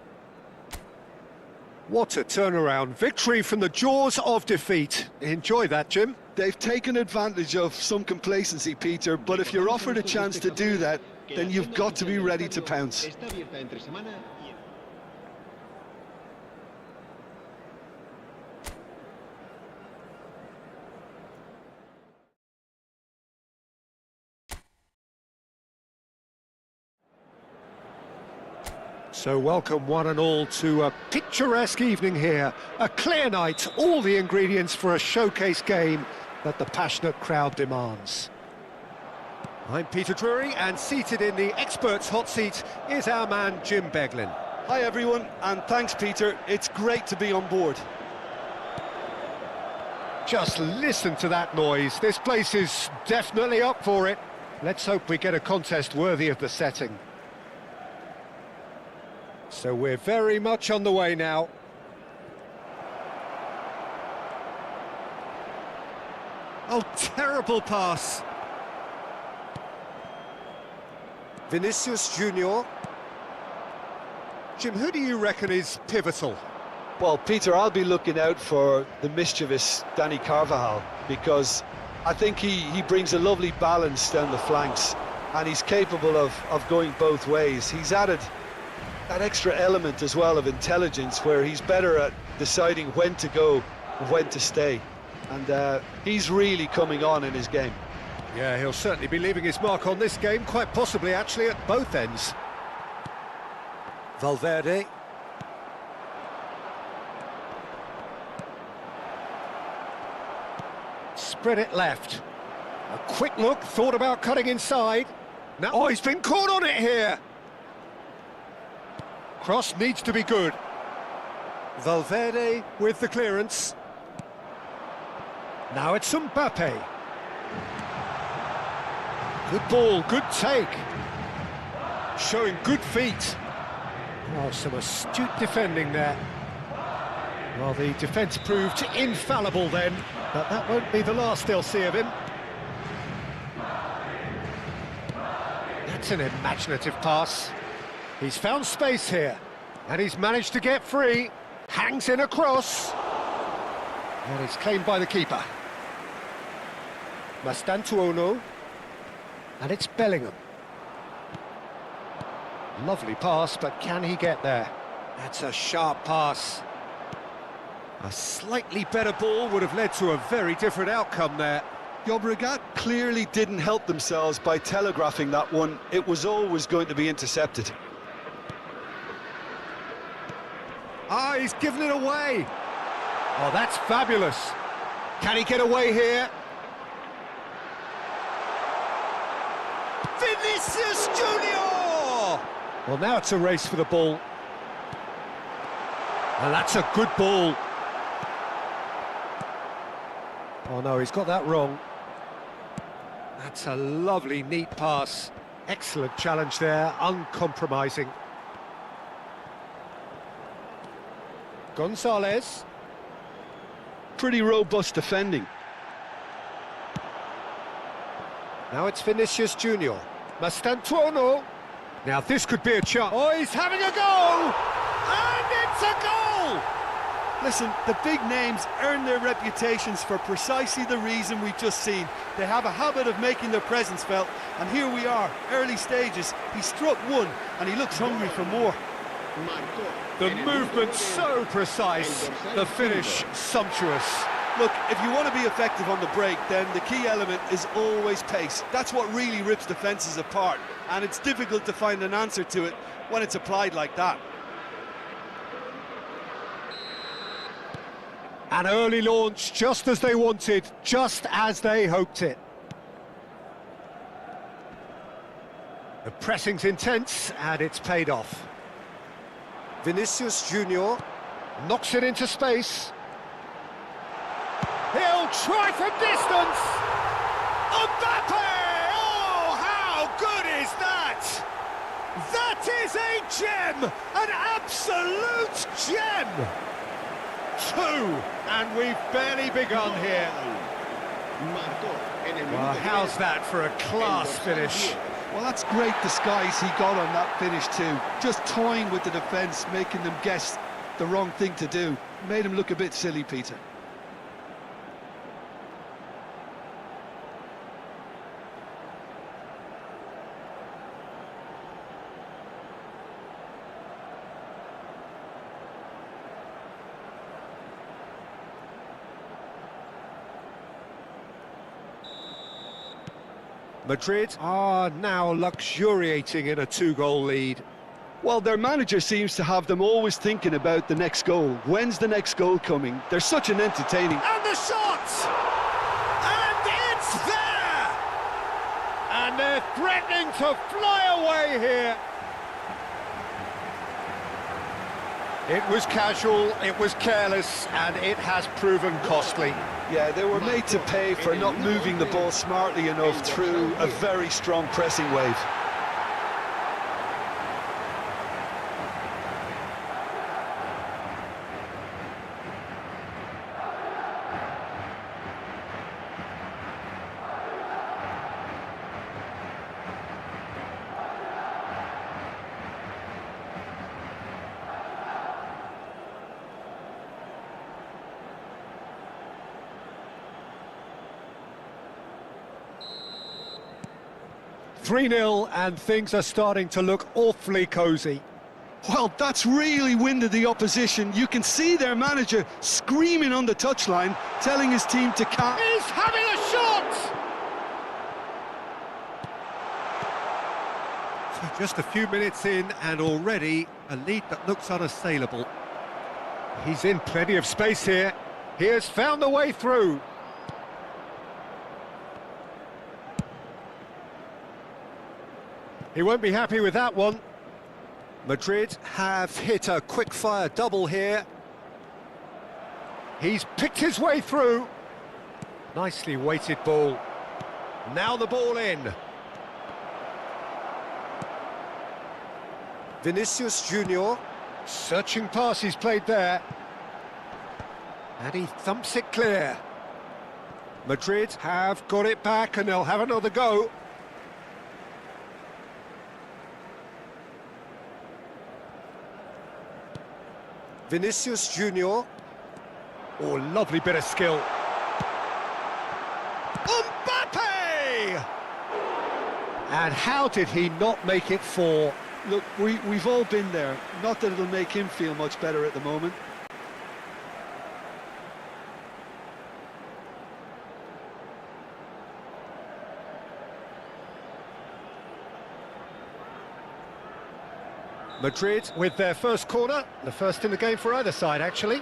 What a turnaround. Victory from the jaws of defeat. Enjoy that, Jim. They've taken advantage of some complacency, Peter, but if you're offered a chance to do that, then you've got to be ready to pounce. So welcome one and all to a picturesque evening here. A clear night, all the ingredients for a showcase game that the passionate crowd demands. I'm Peter Drury, and seated in the experts' hot seat is our man Jim Beglin. Hi everyone, and thanks Peter, it's great to be on board. Just listen to that noise, this place is definitely up for it. Let's hope we get a contest worthy of the setting. So we're very much on the way now. Oh, terrible pass. Vinicius Junior. Jim, who do you reckon is pivotal? Well, Peter, I'll be looking out for the mischievous Dani Carvajal, because I think he brings a lovely balance down the flanks, and he's capable of going both ways. He's added that extra element as well of intelligence, where he's better at deciding when to go and when to stay. And he's really coming on in his game. Yeah, he'll certainly be leaving his mark on this game, quite possibly actually at both ends. Valverde. Spread it left. A quick look, thought about cutting inside. Now, oh, he's been caught on it here. Cross needs to be good. Valverde with the clearance. Now it's Mbappe. Good ball, good take. Showing good feet. Oh, some astute defending there. Well, the defence proved infallible then, but that won't be the last they'll see of him. That's an imaginative pass. He's found space here, and he's managed to get free. Hangs in a cross. And it's claimed by the keeper. Mastantuono. And it's Bellingham. Lovely pass, but can he get there? That's a sharp pass. A slightly better ball would have led to a very different outcome there. LIOBREGAT clearly didn't help themselves by telegraphing that one. It was always going to be intercepted. Ah, he's given it away. Oh, that's fabulous. Can he get away here? Vinicius Junior! Well, now it's a race for the ball. And that's a good ball. Oh no, he's got that wrong. That's a lovely, neat pass. Excellent challenge there, uncompromising. Gonzalez. Pretty robust defending. Now it's Vinicius Junior. Mastantuono. Now this could be a chance. Oh, he's having a go! And it's a goal! Listen, the big names earn their reputations for precisely the reason we've just seen. They have a habit of making their presence felt, and here we are, early stages. He struck one, and he looks hungry for more. The movement so precise, the finish sumptuous. Look, if you want to be effective on the break, then the key element is always pace. That's what really rips defences apart, and it's difficult to find an answer to it when it's applied like that. An early launch, just as they wanted, just as they hoped it. The pressing's intense, and it's paid off. Vinicius Junior knocks it into space. He'll try from distance. Mbappe! Oh, how good is that? That is a gem, an absolute gem. 2, and we've barely begun here. Well, how's that for a class finish? Well, that's great disguise he got on that finish too. Just toying with the defence, making them guess the wrong thing to do. Made him look a bit silly, Peter. Madrid are now luxuriating in a 2-goal lead. Well, their manager seems to have them always thinking about the next goal. When's the next goal coming? They're such an entertaining... And the shot! And it's there! And they're threatening to fly away here. It was casual, it was careless, and it has proven costly. Yeah, they were made to pay for not moving the ball smartly enough through a very strong pressing wave. .3-0, and things are starting to look awfully cosy. Well, that's really winded the opposition. You can see their manager screaming on the touchline, telling his team to count. He's having a shot! So just a few minutes in, and already a lead that looks unassailable. He's in plenty of space here. He has found the way through. He won't be happy with that one. Madrid have hit a quick-fire double here. He's picked his way through. Nicely weighted ball. Now the ball in. Vinicius Junior. Searching pass he's played there. And he thumps it clear. Madrid have got it back and they'll have another go. Vinicius Junior. Oh, lovely bit of skill. Mbappe! And how did he not make it 4? Look, we've all been there. Not that it'll make him feel much better at the moment. Madrid with their first corner, the first in the game for either side, actually.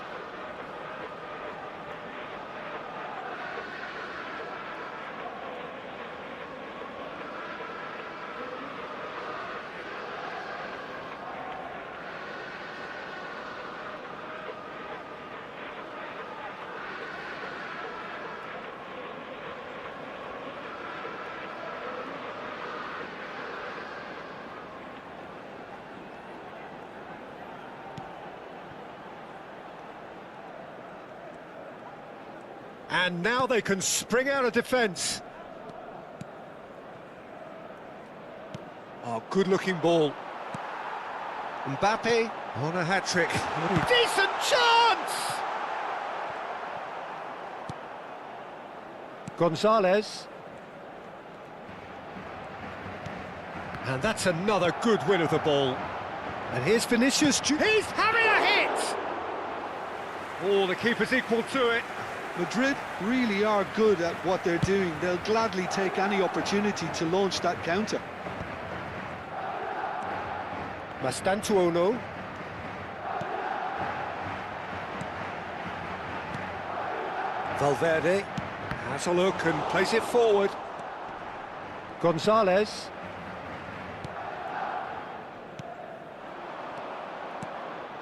And now they can spring out of defence. Oh, good-looking ball. Mbappe on a hat-trick. Decent chance! Gonzalez. And that's another good win of the ball. And here's Vinicius. He's having a hit! Oh, the keeper's equal to it. Madrid really are good at what they're doing. They'll gladly take any opportunity to launch that counter. Mastantuono. Valverde has a look and plays it forward. Gonzalez.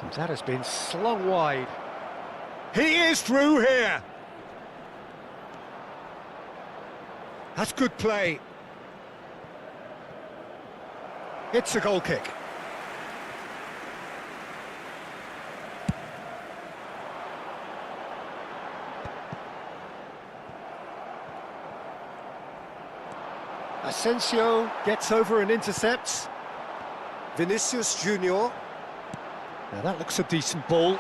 And that has been slung wide. He is through here. That's good play. It's a goal kick. Asensio gets over and intercepts. Vinicius Junior. Now that looks a decent ball.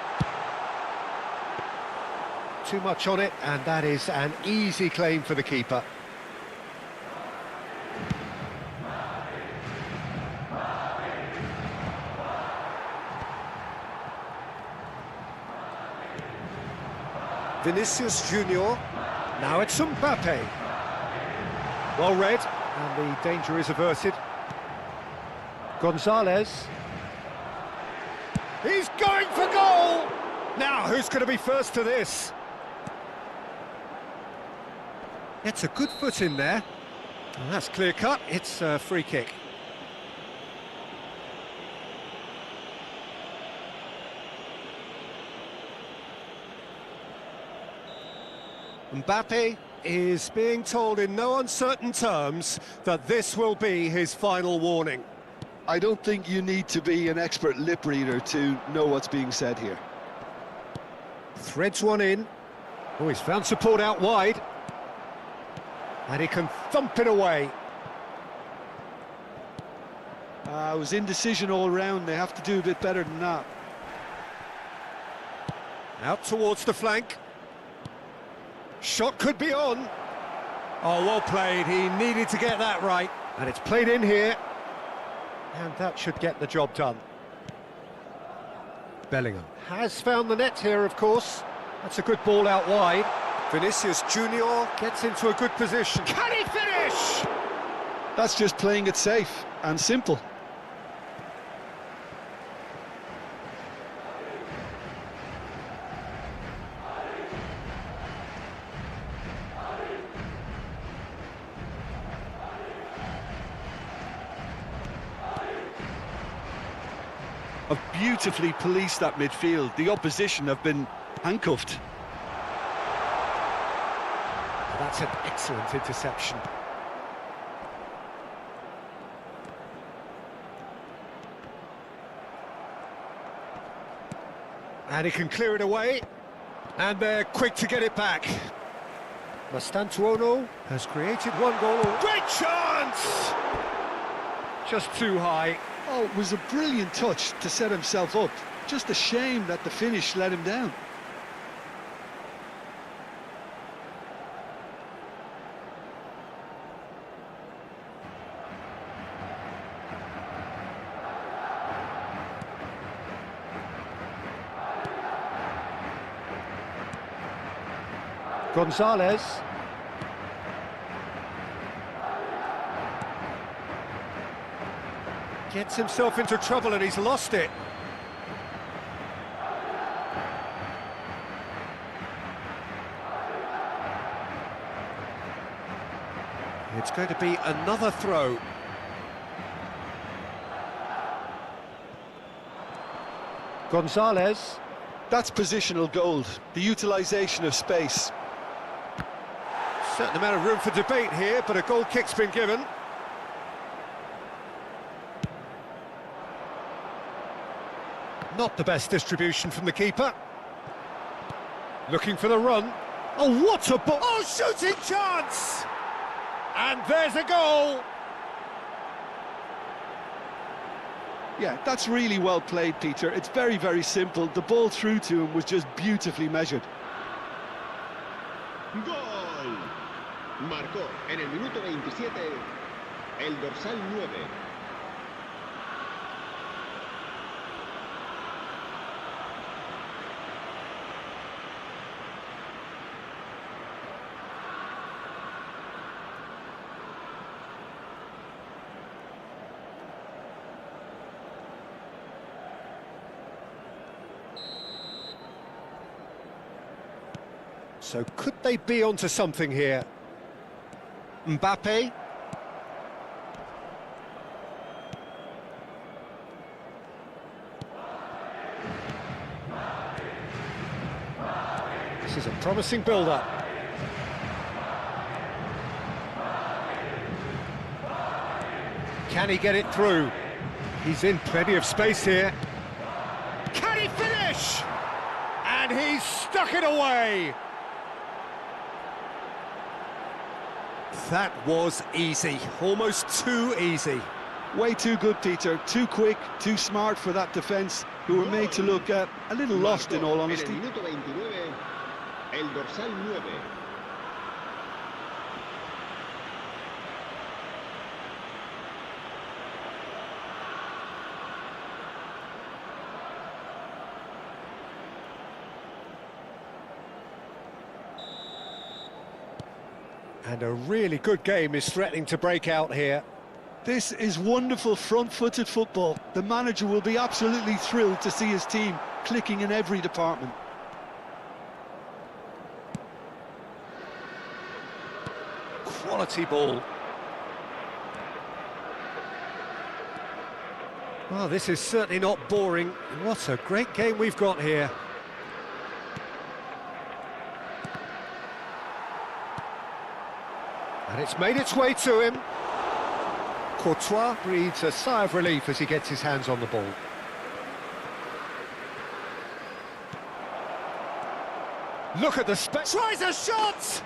Too much on it, and that is an easy claim for the keeper. Vinicius Junior. Now it's Mbappe. Well read, and the danger is averted. Gonzalez. He's going for goal! Now, who's going to be first to this? It's a good foot in there. And that's clear cut, it's a free kick. Mbappe is being told in no uncertain terms that this will be his final warning. I don't think you need to be an expert lip reader to know what's being said here. Threads one in. Oh, he's found support out wide. And he can thump it away. It was indecision all round. They have to do a bit better than that. Out towards the flank. Shot could be on. Oh, well played. He needed to get that right. And it's played in here. And that should get the job done. Bellingham has found the net here, of course. That's a good ball out wide. Vinicius Junior gets into a good position. Can he finish? That's just playing it safe and simple. Have beautifully policed that midfield. The opposition have been handcuffed. That's an excellent interception. And he can clear it away. And they're quick to get it back. Mastantuono has created one goal. Great chance! Just too high. Oh, it was a brilliant touch to set himself up. Just a shame that the finish let him down. Gonzalez. Gets himself into trouble and he's lost it. It's going to be another throw. Gonzalez. That's positional gold, the utilisation of space. Certain amount of room for debate here, but a goal kick's been given. Not the best distribution from the keeper. Looking for the run. Oh, what a ball! Oh, shooting chance! And there's a goal! Yeah, that's really well played, Peter. It's very, very simple. The ball through to him was just beautifully measured. Gol. Marcó en el minuto 27 el dorsal 9. So could they be onto something here? Mbappe. This is a promising build-up. Can he get it through? He's in plenty of space here. Can he finish? And he's stuck it away. That was easy, almost too easy. Way too good, Peter. Too quick, too smart for that defence, who were made to look a little lost, in all honesty. En el minuto 29 el dorsal 9. And a really good game is threatening to break out here. This is wonderful front-footed football. The manager will be absolutely thrilled to see his team clicking in every department. Quality ball. Well, this is certainly not boring. What a great game we've got here. And it's made its way to him. Courtois breathes a sigh of relief as he gets his hands on the ball. Look at the space. Tries a shot!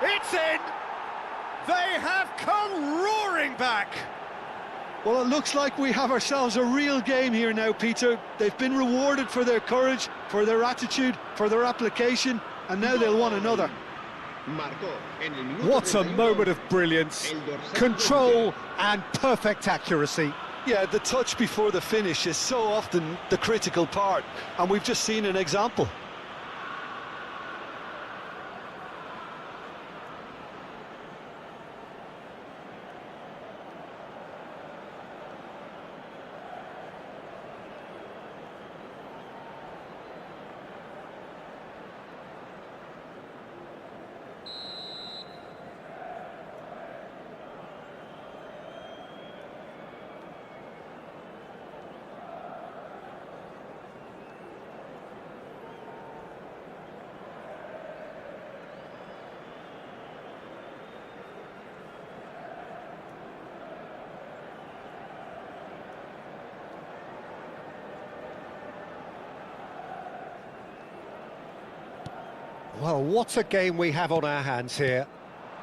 It's in! They have come roaring back! Well, it looks like we have ourselves a real game here now, Peter. They've been rewarded for their courage, for their attitude, for their application, and now they'll want another. What a moment of brilliance, control and perfect accuracy. Yeah, the touch before the finish is so often the critical part, and we've just seen an example. Well, what a game we have on our hands here.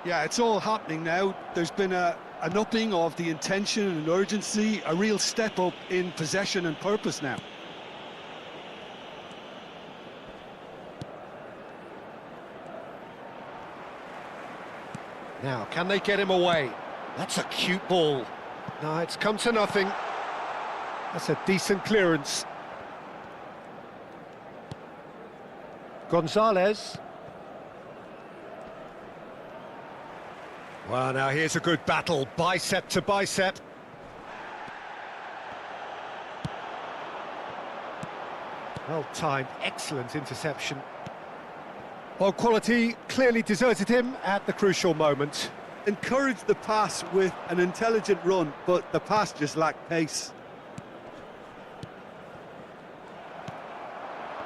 Yeah, it's all happening now. There's been an upping of the intention and urgency, a real step up in possession and purpose now. Now, can they get him away? That's a cute ball. No, it's come to nothing. That's a decent clearance. Gonzalez. Well, now here's a good battle, bicep to bicep. Well timed, excellent interception. Well, quality clearly deserted him at the crucial moment. Encouraged the pass with an intelligent run, but the pass just lacked pace.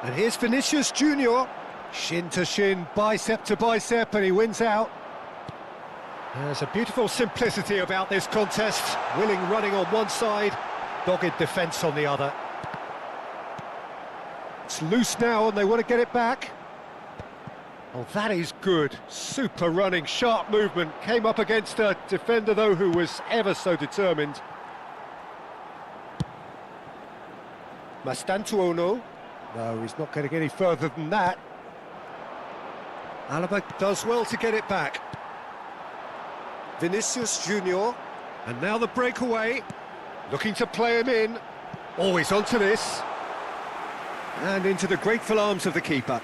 And here's Vinicius Junior. Shin to shin, bicep to bicep, and he wins out. There's a beautiful simplicity about this contest. Willing running on one side, dogged defence on the other. It's loose now and they want to get it back. Oh, that is good. Super running, sharp movement. Came up against a defender, though, who was ever so determined. Mastantuono. No, he's not getting any further than that. Alaba does well to get it back. Vinicius Junior. And now the breakaway. Looking to play him in. Always onto this. And into the grateful arms of the keeper.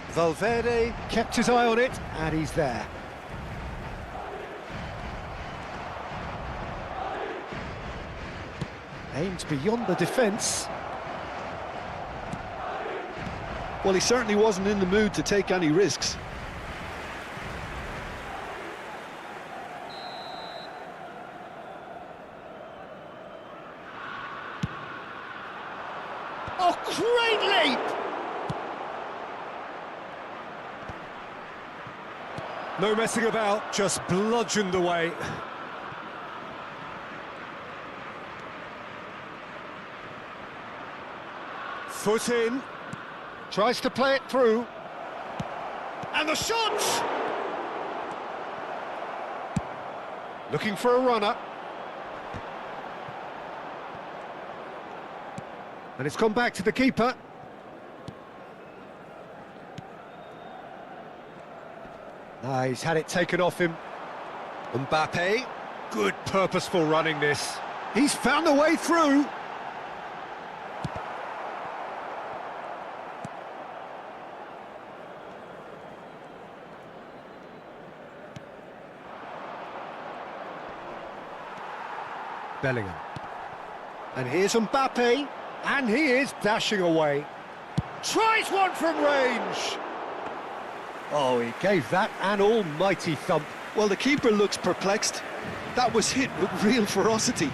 Valverde kept his eye on it, and he's there. Aims beyond the defence. Well, he certainly wasn't in the mood to take any risks. Oh, great leap! No messing about, just bludgeoned away. Foot in, tries to play it through. And the shot! Looking for a runner. And it's gone back to the keeper. He's had it taken off him. Mbappe, good purposeful running this. He's found a way through. Bellingham. And here's Mbappe, and he is dashing away. Tries one from range. Oh, he gave that an almighty thump. Well, the keeper looks perplexed. That was hit with real ferocity.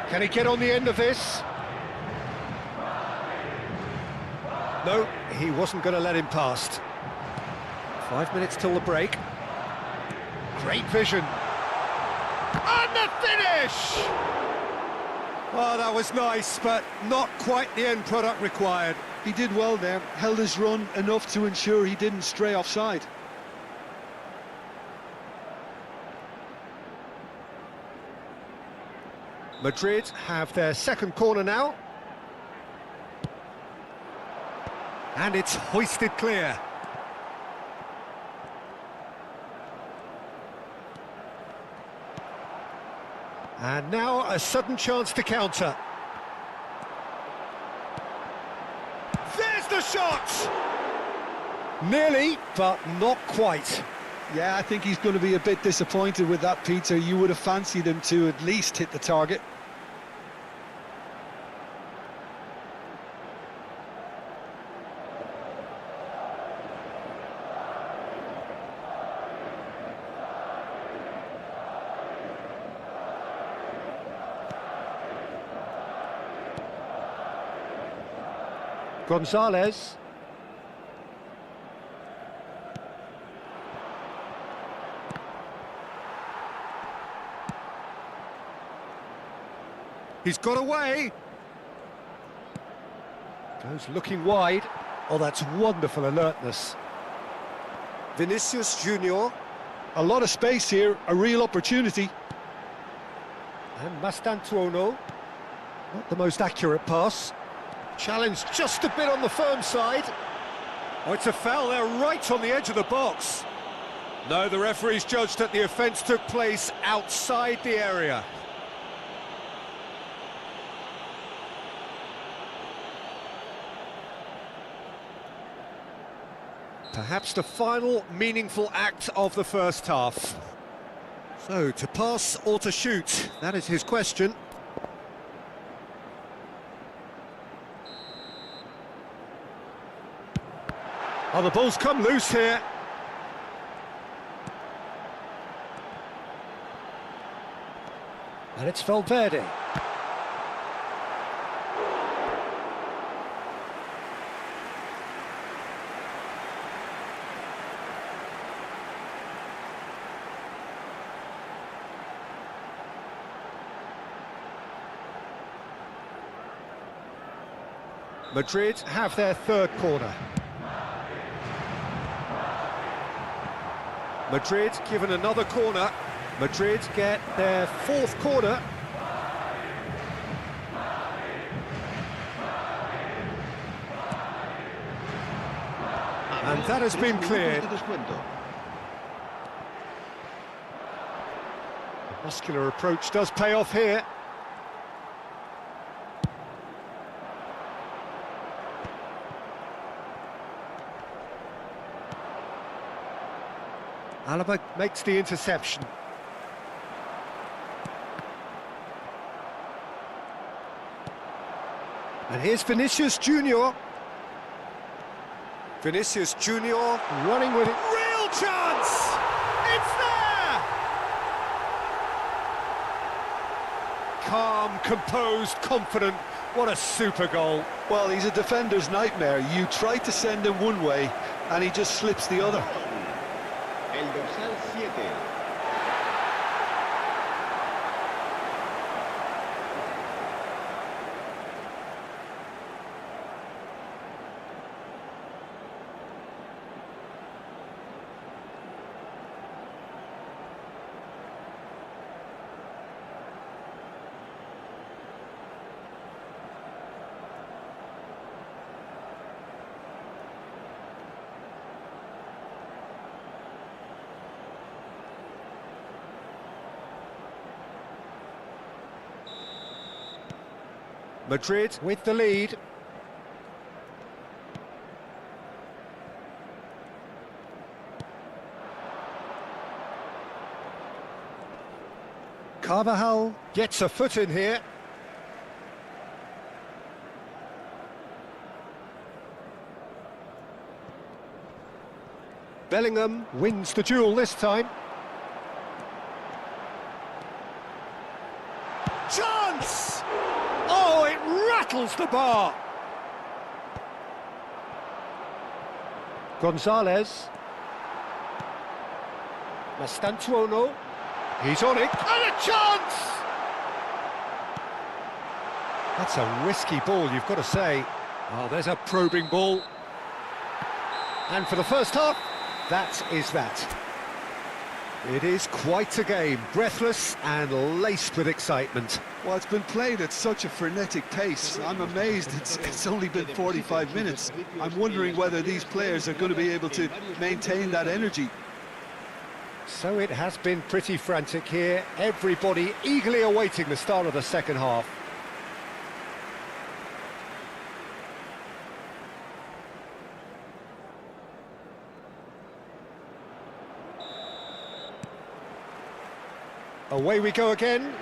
Can he get on the end of this? No, he wasn't going to let him past. 5 minutes till the break. Great vision. And the finish! Oh, that was nice, but not quite the end product required. He did well there, held his run enough to ensure he didn't stray offside. Madrid have their second corner now. And it's hoisted clear. And now a sudden chance to counter. There's the shot! Nearly, but not quite. Yeah, I think he's going to be a bit disappointed with that, Peter. You would have fancied him to at least hit the target. Gonzalez. He's got away. Goes looking wide. Oh, that's wonderful alertness. Vinicius Junior. A lot of space here, a real opportunity. And Mastantuono. Not the most accurate pass. Challenge just a bit on the firm side. Oh, it's a foul there right on the edge of the box. No, the referee's judged that the offence took place outside the area. Perhaps the final meaningful act of the first half. So, to pass or to shoot? That is his question. Oh, the ball's come loose here. And it's Valverde. Madrid have their third corner. Madrid given another corner. Madrid get their fourth corner. And that has been cleared. Muscular approach does pay off here. Alaba makes the interception. And here's Vinicius Junior. Vinicius Junior running with it. Real chance! It's there! Calm, composed, confident. What a super goal. Well, he's a defender's nightmare. You try to send him one way, and he just slips the other. El dorsal 7. Madrid with the lead. Carvajal gets a foot in here. Bellingham wins the duel this time. Chance! Oh, it rattles the bar. Gonzalez. Mastantuono. He's on it. And a chance! That's a risky ball, you've got to say. Oh, there's a probing ball. And for the first half, that is that. It is quite a game, breathless and laced with excitement. Well, it's been played at such a frenetic pace. I'm amazed it's only been 45 minutes. I'm wondering whether these players are going to be able to maintain that energy. So it has been pretty frantic here. Everybody eagerly awaiting the start of the second half. Away we go again.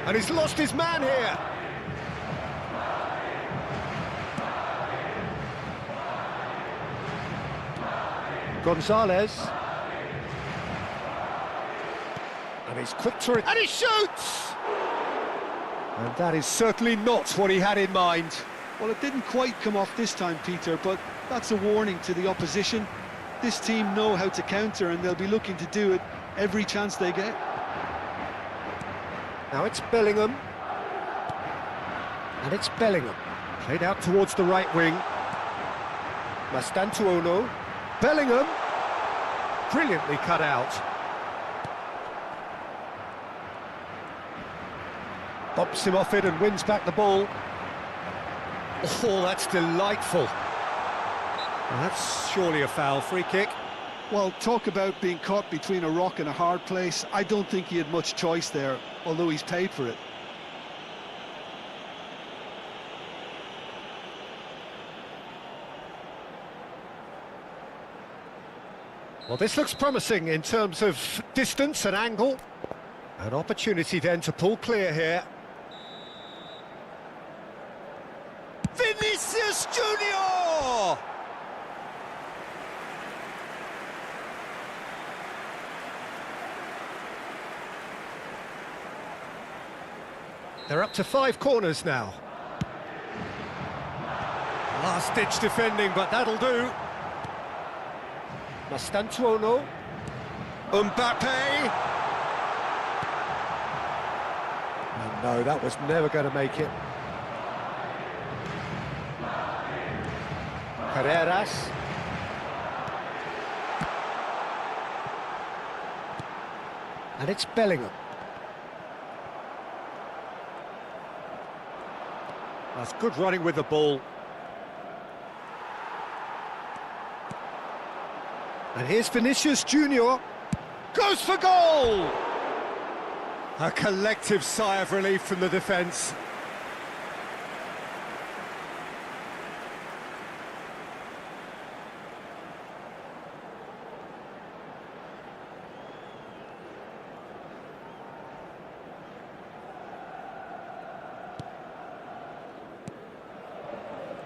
And he's lost his man here. Gonzalez. And he's quick to it. And he shoots! And that is certainly not what he had in mind. Well, it didn't quite come off this time, Peter, but that's a warning to the opposition. This team know how to counter, and they'll be looking to do it every chance they get. Now it's Bellingham. And it's Bellingham. Played out towards the right wing. Mastantuono. Bellingham. Brilliantly cut out. Bops him off it and wins back the ball. Oh, that's delightful. Well, that's surely a foul. Free kick. Well, talk about being caught between a rock and a hard place. I don't think he had much choice there, although he's paid for it. Well, this looks promising in terms of distance and angle. An opportunity then to pull clear here. Vinicius Junior! They're up to 5 corners now. Last-ditch defending, but that'll do. Mastantuono. Mbappe. And no, that was never going to make it. Carreras. And it's Bellingham. That's good running with the ball. And here's Vinicius Junior. Goes for goal! A collective sigh of relief from the defence.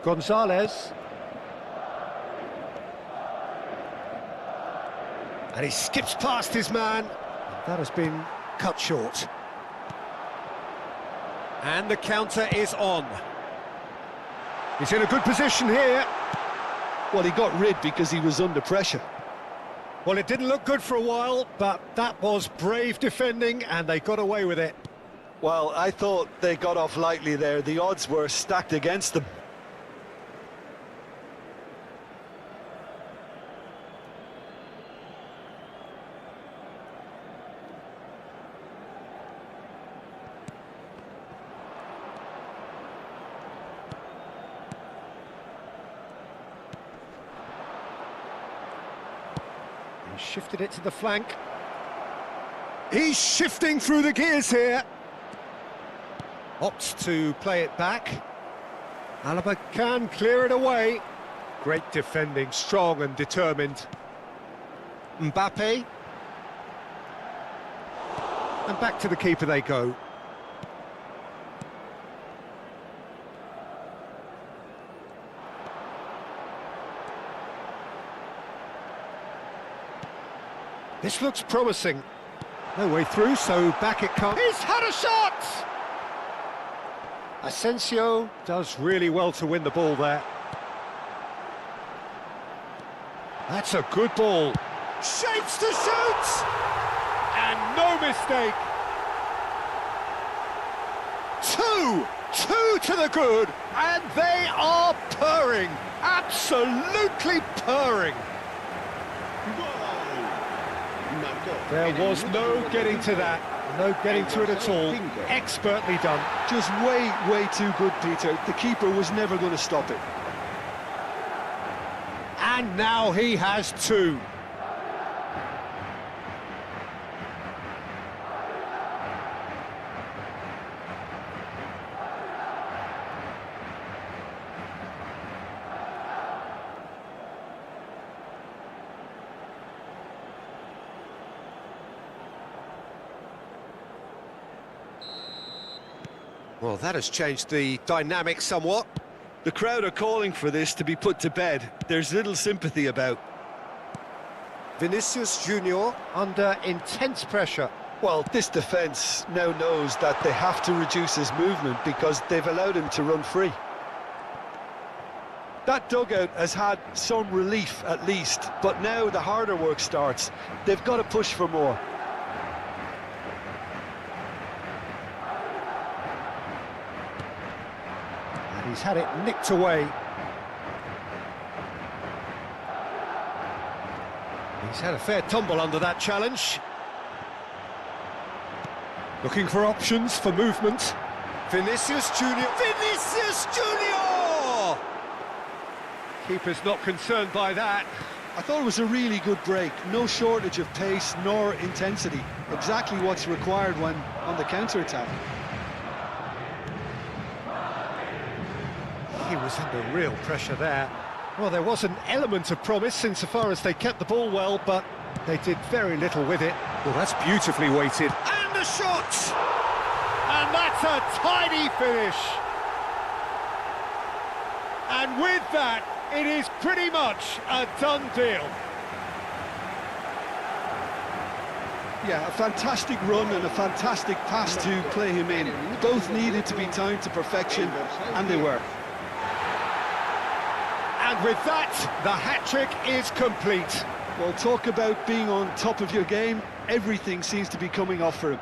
Gonzalez. And he skips past his man. That has been cut short. And the counter is on. He's in a good position here. Well, he got rid because he was under pressure. Well, it didn't look good for a while, but that was brave defending, and they got away with it. Well, I thought they got off lightly there. The odds were stacked against them. He shifted it to the flank. He's shifting through the gears here. Opts to play it back. Alaba can clear it away. Great defending, strong and determined. Mbappe. And back to the keeper they go. This looks promising. No way through, so back it comes. He's had a shot! Asensio does really well to win the ball there. That's a good ball. Shapes to shoot! And no mistake. Two to the good, and they are purring. Absolutely purring. There was no getting to that, no getting to it at all. Expertly done. Just way too good, Peter. The keeper was never going to stop it. And now he has 2. Well, that has changed the dynamic somewhat. The crowd are calling for this to be put to bed. There's little sympathy about. Vinicius Junior under intense pressure. Well, this defence now knows that they have to reduce his movement because they've allowed him to run free. That dugout has had some relief at least, but now the harder work starts. They've got to push for more. He's had it nicked away. He's had a fair tumble under that challenge. Looking for options for movement. Vinicius Junior. Vinicius Junior! Keeper's not concerned by that. I thought it was a really good break. No shortage of pace nor intensity. Exactly what's required when on the counter-attack. He was under real pressure there. Well, there was an element of promise insofar as they kept the ball well, but they did very little with it. Well, that's beautifully weighted. And a shot! And that's a tidy finish. And with that, it is pretty much a done deal. Yeah, a fantastic run and a fantastic pass to play him in. Both needed to be timed to perfection, and they were. And with that, the hat-trick is complete. Well, talk about being on top of your game. Everything seems to be coming off for him.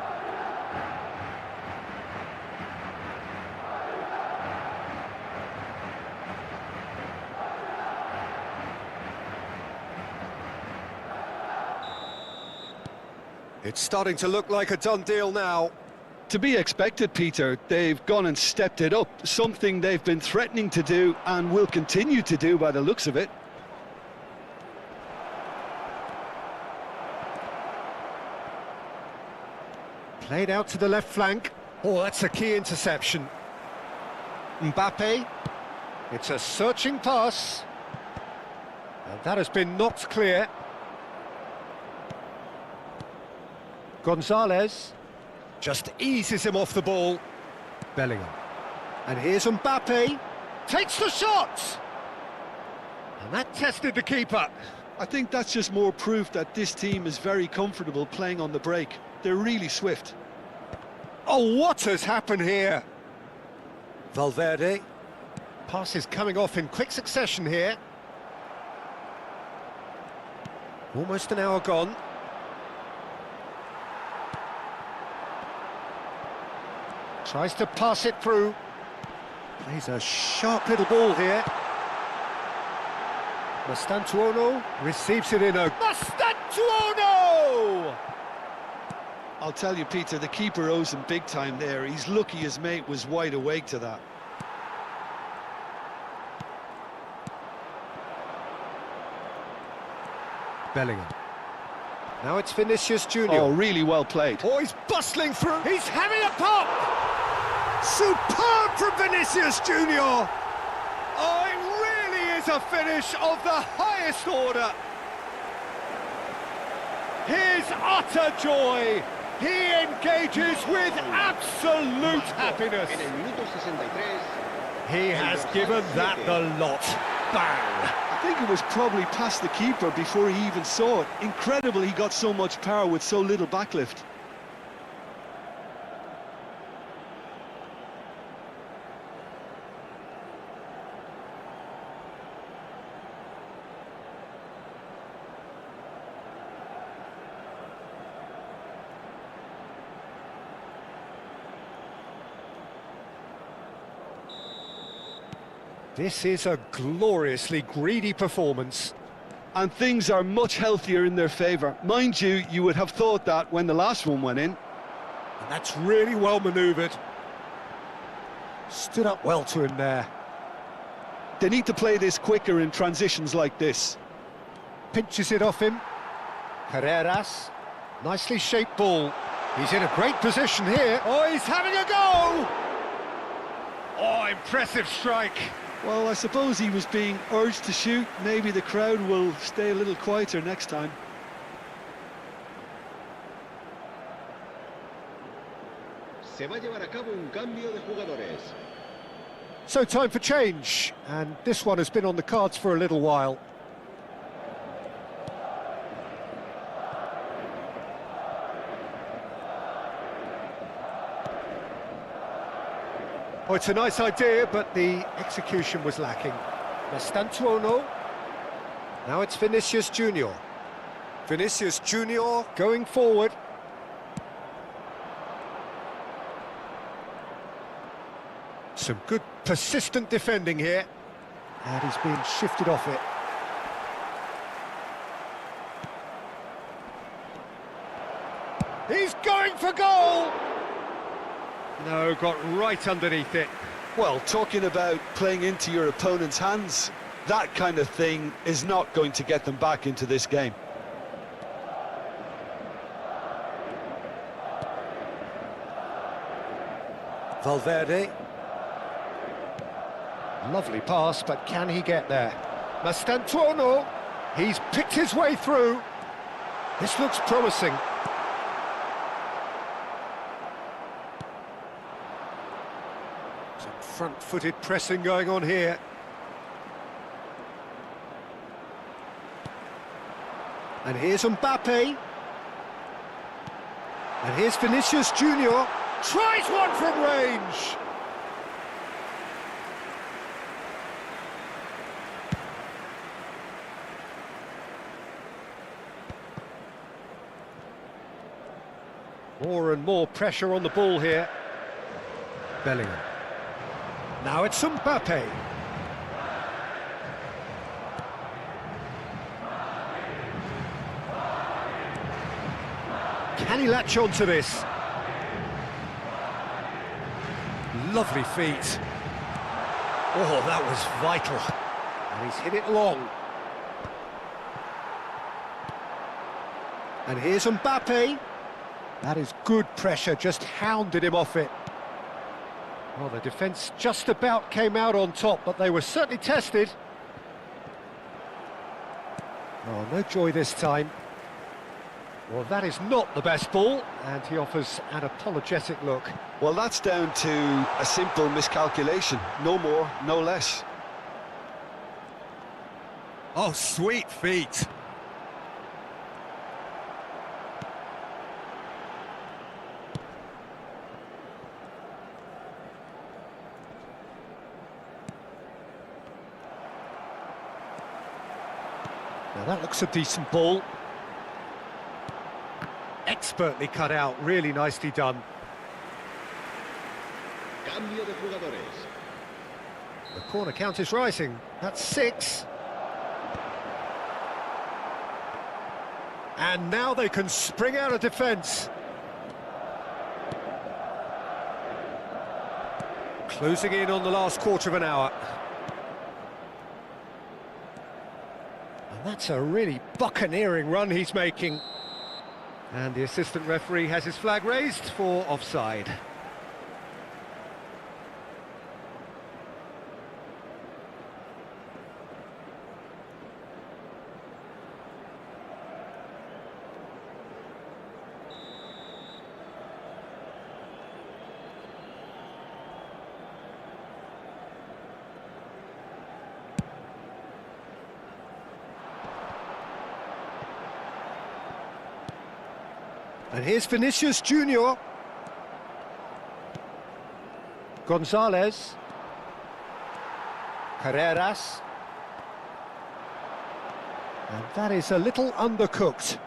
It's starting to look like a done deal now. To be expected, Peter. They've gone and stepped it up, something they've been threatening to do and will continue to do by the looks of it. Played out to the left flank. Oh, that's a key interception. Mbappe. It's a searching pass. And that has been knocked clear. Gonzalez just eases him off the ball. Bellingham. And here's Mbappe. Takes the shot! And that tested the keeper. I think that's just more proof that this team is very comfortable playing on the break. They're really swift. Oh, what has happened here? Valverde. Passes coming off in quick succession here. Almost an hour gone. Tries to pass it through. Plays a sharp little ball here. Mastantuono receives it in a... Mastantuono! I'll tell you, Peter, the keeper owes him big time there. He's lucky his mate was wide awake to that. Bellingham. Now it's Vinicius Junior. Oh, really well played. Oh, he's bustling through. He's having a pop! Superb from Vinicius Junior. Oh, it really is a finish of the highest order. His utter joy. He engages with absolute happiness. En el minuto 63. He has given that the lot. Bang! I think it was probably past the keeper before he even saw it. Incredible he got so much power with so little backlift. This is a gloriously greedy performance. And things are much healthier in their favour. Mind you, you would have thought that when the last one went in. And that's really well manoeuvred. Stood up well to him there. They need to play this quicker in transitions like this. Pinches it off him. Carreras. Nicely shaped ball. He's in a great position here. Oh, he's having a go! Oh, impressive strike. Well, I suppose he was being urged to shoot. Maybe the crowd will stay a little quieter next time. Se va a llevar a cabo un cambio de jugadores. So time for change, and this one has been on the cards for a little while. Oh, it's a nice idea, but the execution was lacking. Mastantuono. Now it's Vinicius Junior. Vinicius Junior going forward. Some good persistent defending here. And he's being shifted off it. He's going for goal! No, got right underneath it. Well, talking about playing into your opponent's hands, that kind of thing is not going to get them back into this game. Valverde. Lovely pass, but can he get there? Mastantuono, he's picked his way through. This looks promising. Some front-footed pressing going on here. And here's Mbappe. And here's Vinicius Junior. Tries one from range. More and more pressure on the ball here. Bellingham. Now it's Mbappe. Can he latch on to this? Lovely feet. Oh, that was vital. And he's hit it long. And here's Mbappe. That is good pressure, just hounded him off it. Well, the defence just about came out on top, but they were certainly tested. Oh, no joy this time. Well, that is not the best ball, and he offers an apologetic look. Well, that's down to a simple miscalculation. No more, no less. Oh, sweet feet. Now that looks a decent ball. Expertly cut out, really nicely done. Cambio de jugadores. The corner count is rising. That's 6. And now they can spring out of defence. Closing in on the last quarter of an hour. And that's a really buccaneering run he's making. And the assistant referee has his flag raised for offside. And here's Vinicius Junior. Gonzalez. Carreras. And that is a little undercooked.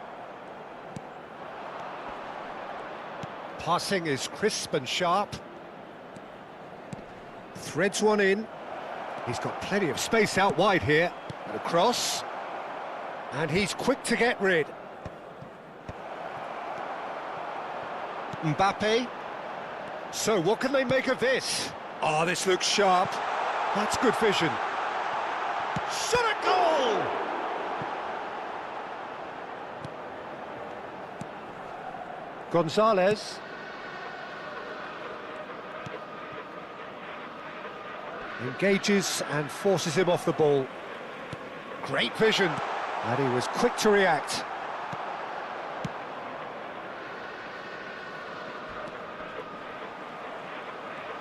Passing is crisp and sharp. Threads one in. He's got plenty of space out wide here. And across. And he's quick to get rid. Mbappe. So what can they make of this? Oh, this looks sharp. That's good vision. Shot at goal! Gonzalez. Engages and forces him off the ball. Great vision. And he was quick to react.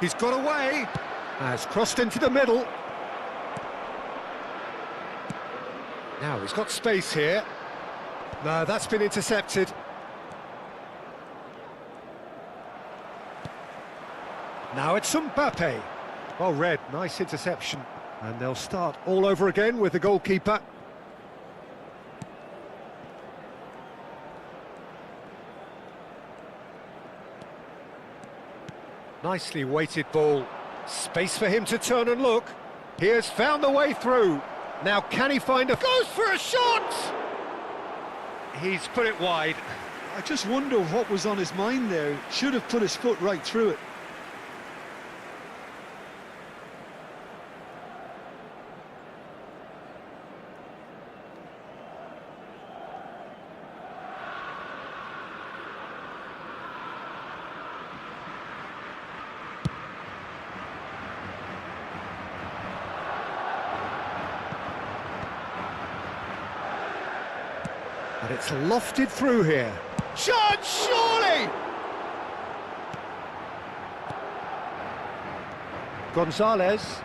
He's got away, has crossed into the middle. Now he's got space here. No, that's been intercepted. Now it's Mbappe. Well read, nice interception. And they'll start all over again with the goalkeeper. Nicely weighted ball. Space for him to turn and look. He has found the way through. Now can he find a... Goes for a shot! He's put it wide. I just wonder what was on his mind there. Should have put his foot right through it. And it's lofted through here. Chance, surely! Gonzalez.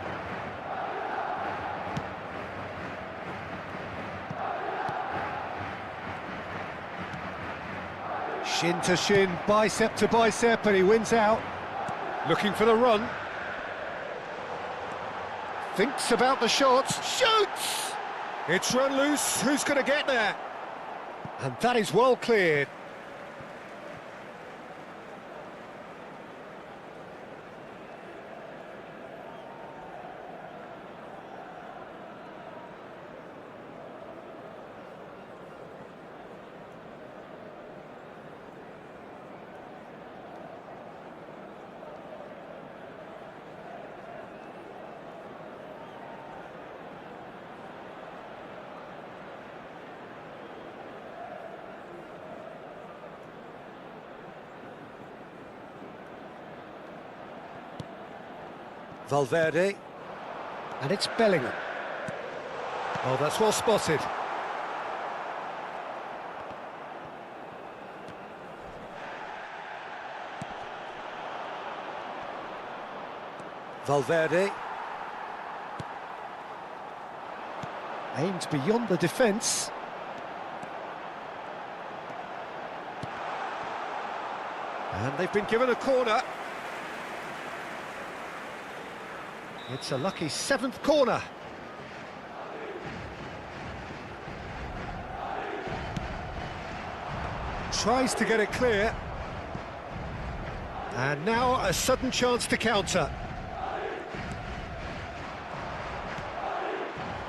Shin to shin, bicep to bicep, and he wins out. Looking for the run. Thinks about the shots, shoots! It's run loose, who's going to get there? And that is well cleared. Valverde, and it's Bellingham. Oh, that's well spotted. Valverde. Aimed beyond the defence. And they've been given a corner. It's a lucky 7th corner. Tries to get it clear. And now a sudden chance to counter.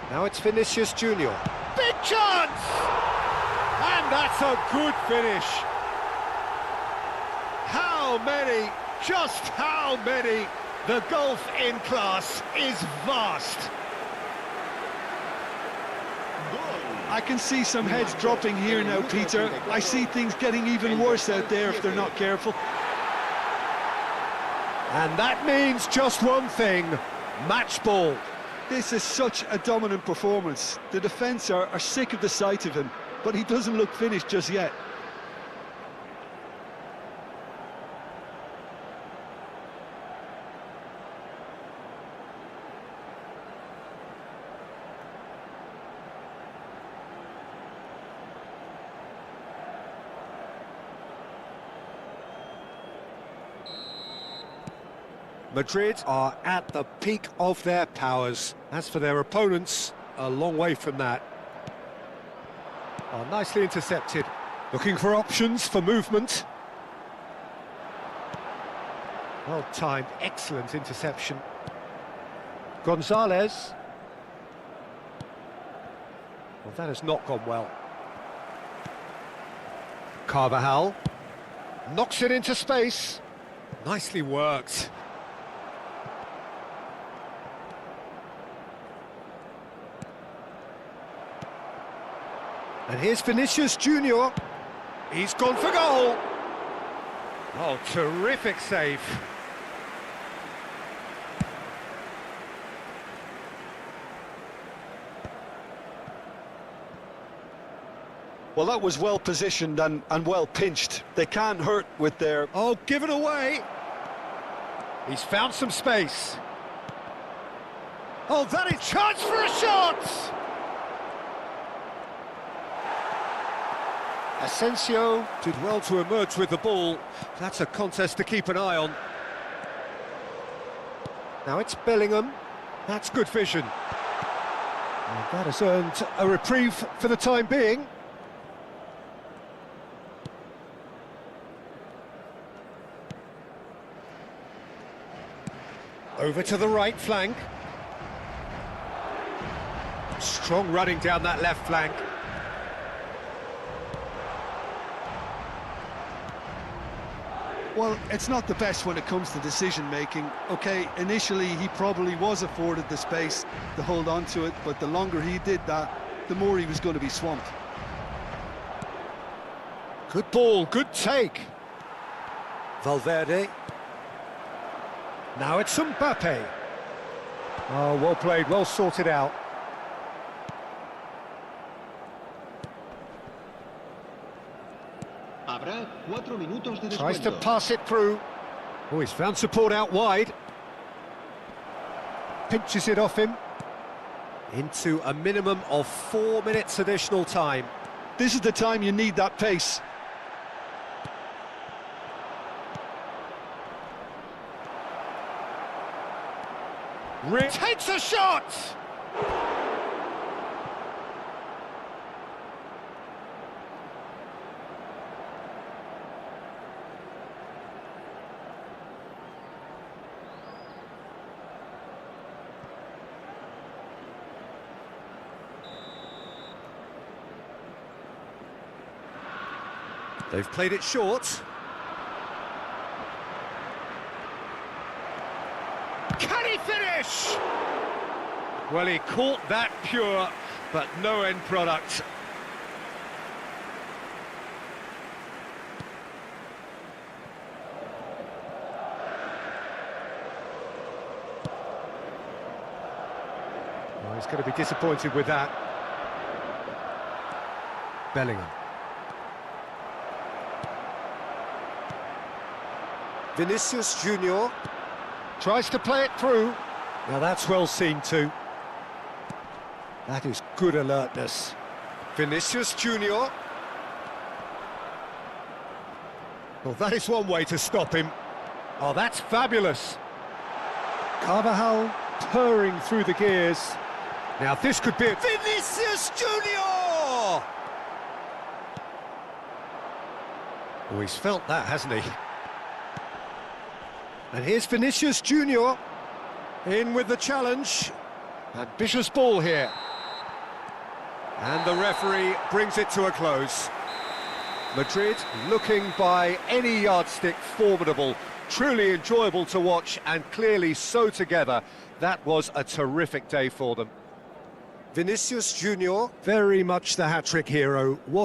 Now it's Vinicius Junior. Big chance! And that's a good finish. How many, just how many? The gulf in class is vast. I can see some heads dropping here now, Peter. I see things getting even worse out there if they're not careful. And that means just one thing, match ball. This is such a dominant performance. The defence are sick of the sight of him, but he doesn't look finished just yet. Madrid are at the peak of their powers. As for their opponents, a long way from that. Oh, nicely intercepted. Looking for options for movement. Well timed, excellent interception. Gonzalez. Well, that has not gone well. Carvajal. Knocks it into space. Nicely worked. And here's Vinicius Junior. He's gone for goal. Oh, terrific save. Well, that was well positioned and well pinched. They can't hurt with their... Oh, give it away. He's found some space. Oh, that is chance for a shot. Asensio did well to emerge with the ball. That's a contest to keep an eye on. Now it's Bellingham. That's good vision. And that has earned a reprieve for the time being. Over to the right flank. Strong running down that left flank. Well, it's not the best when it comes to decision-making. OK, initially he probably was afforded the space to hold on to it, but the longer he did that, the more he was going to be swamped. Good ball, good take. Valverde. Now it's Mbappe. Oh, well played, well sorted out. Habrá 4 minutos de Tries to descuento. pass it through. Oh, he's found support out wide. Pinches it off him. Into a minimum of 4 minutes additional time. This is the time you need that pace. Takes a shot! They've played it short. Can he finish? Well, he caught that pure, but no end product. Oh, he's going to be disappointed with that. Bellingham. Vinicius Junior tries to play it through. Now that's well seen too. That is good alertness. Vinicius Junior. Well, that is one way to stop him. Oh, that's fabulous. Carvajal purring through the gears. Now this could be a... Vinicius Junior! Oh, he's felt that, hasn't he? And here's Vinicius Junior in with the challenge. Ambitious ball here. And the referee brings it to a close. Madrid looking by any yardstick formidable, truly enjoyable to watch and clearly so together. That was a terrific day for them. Vinicius Junior, very much the hat-trick hero. What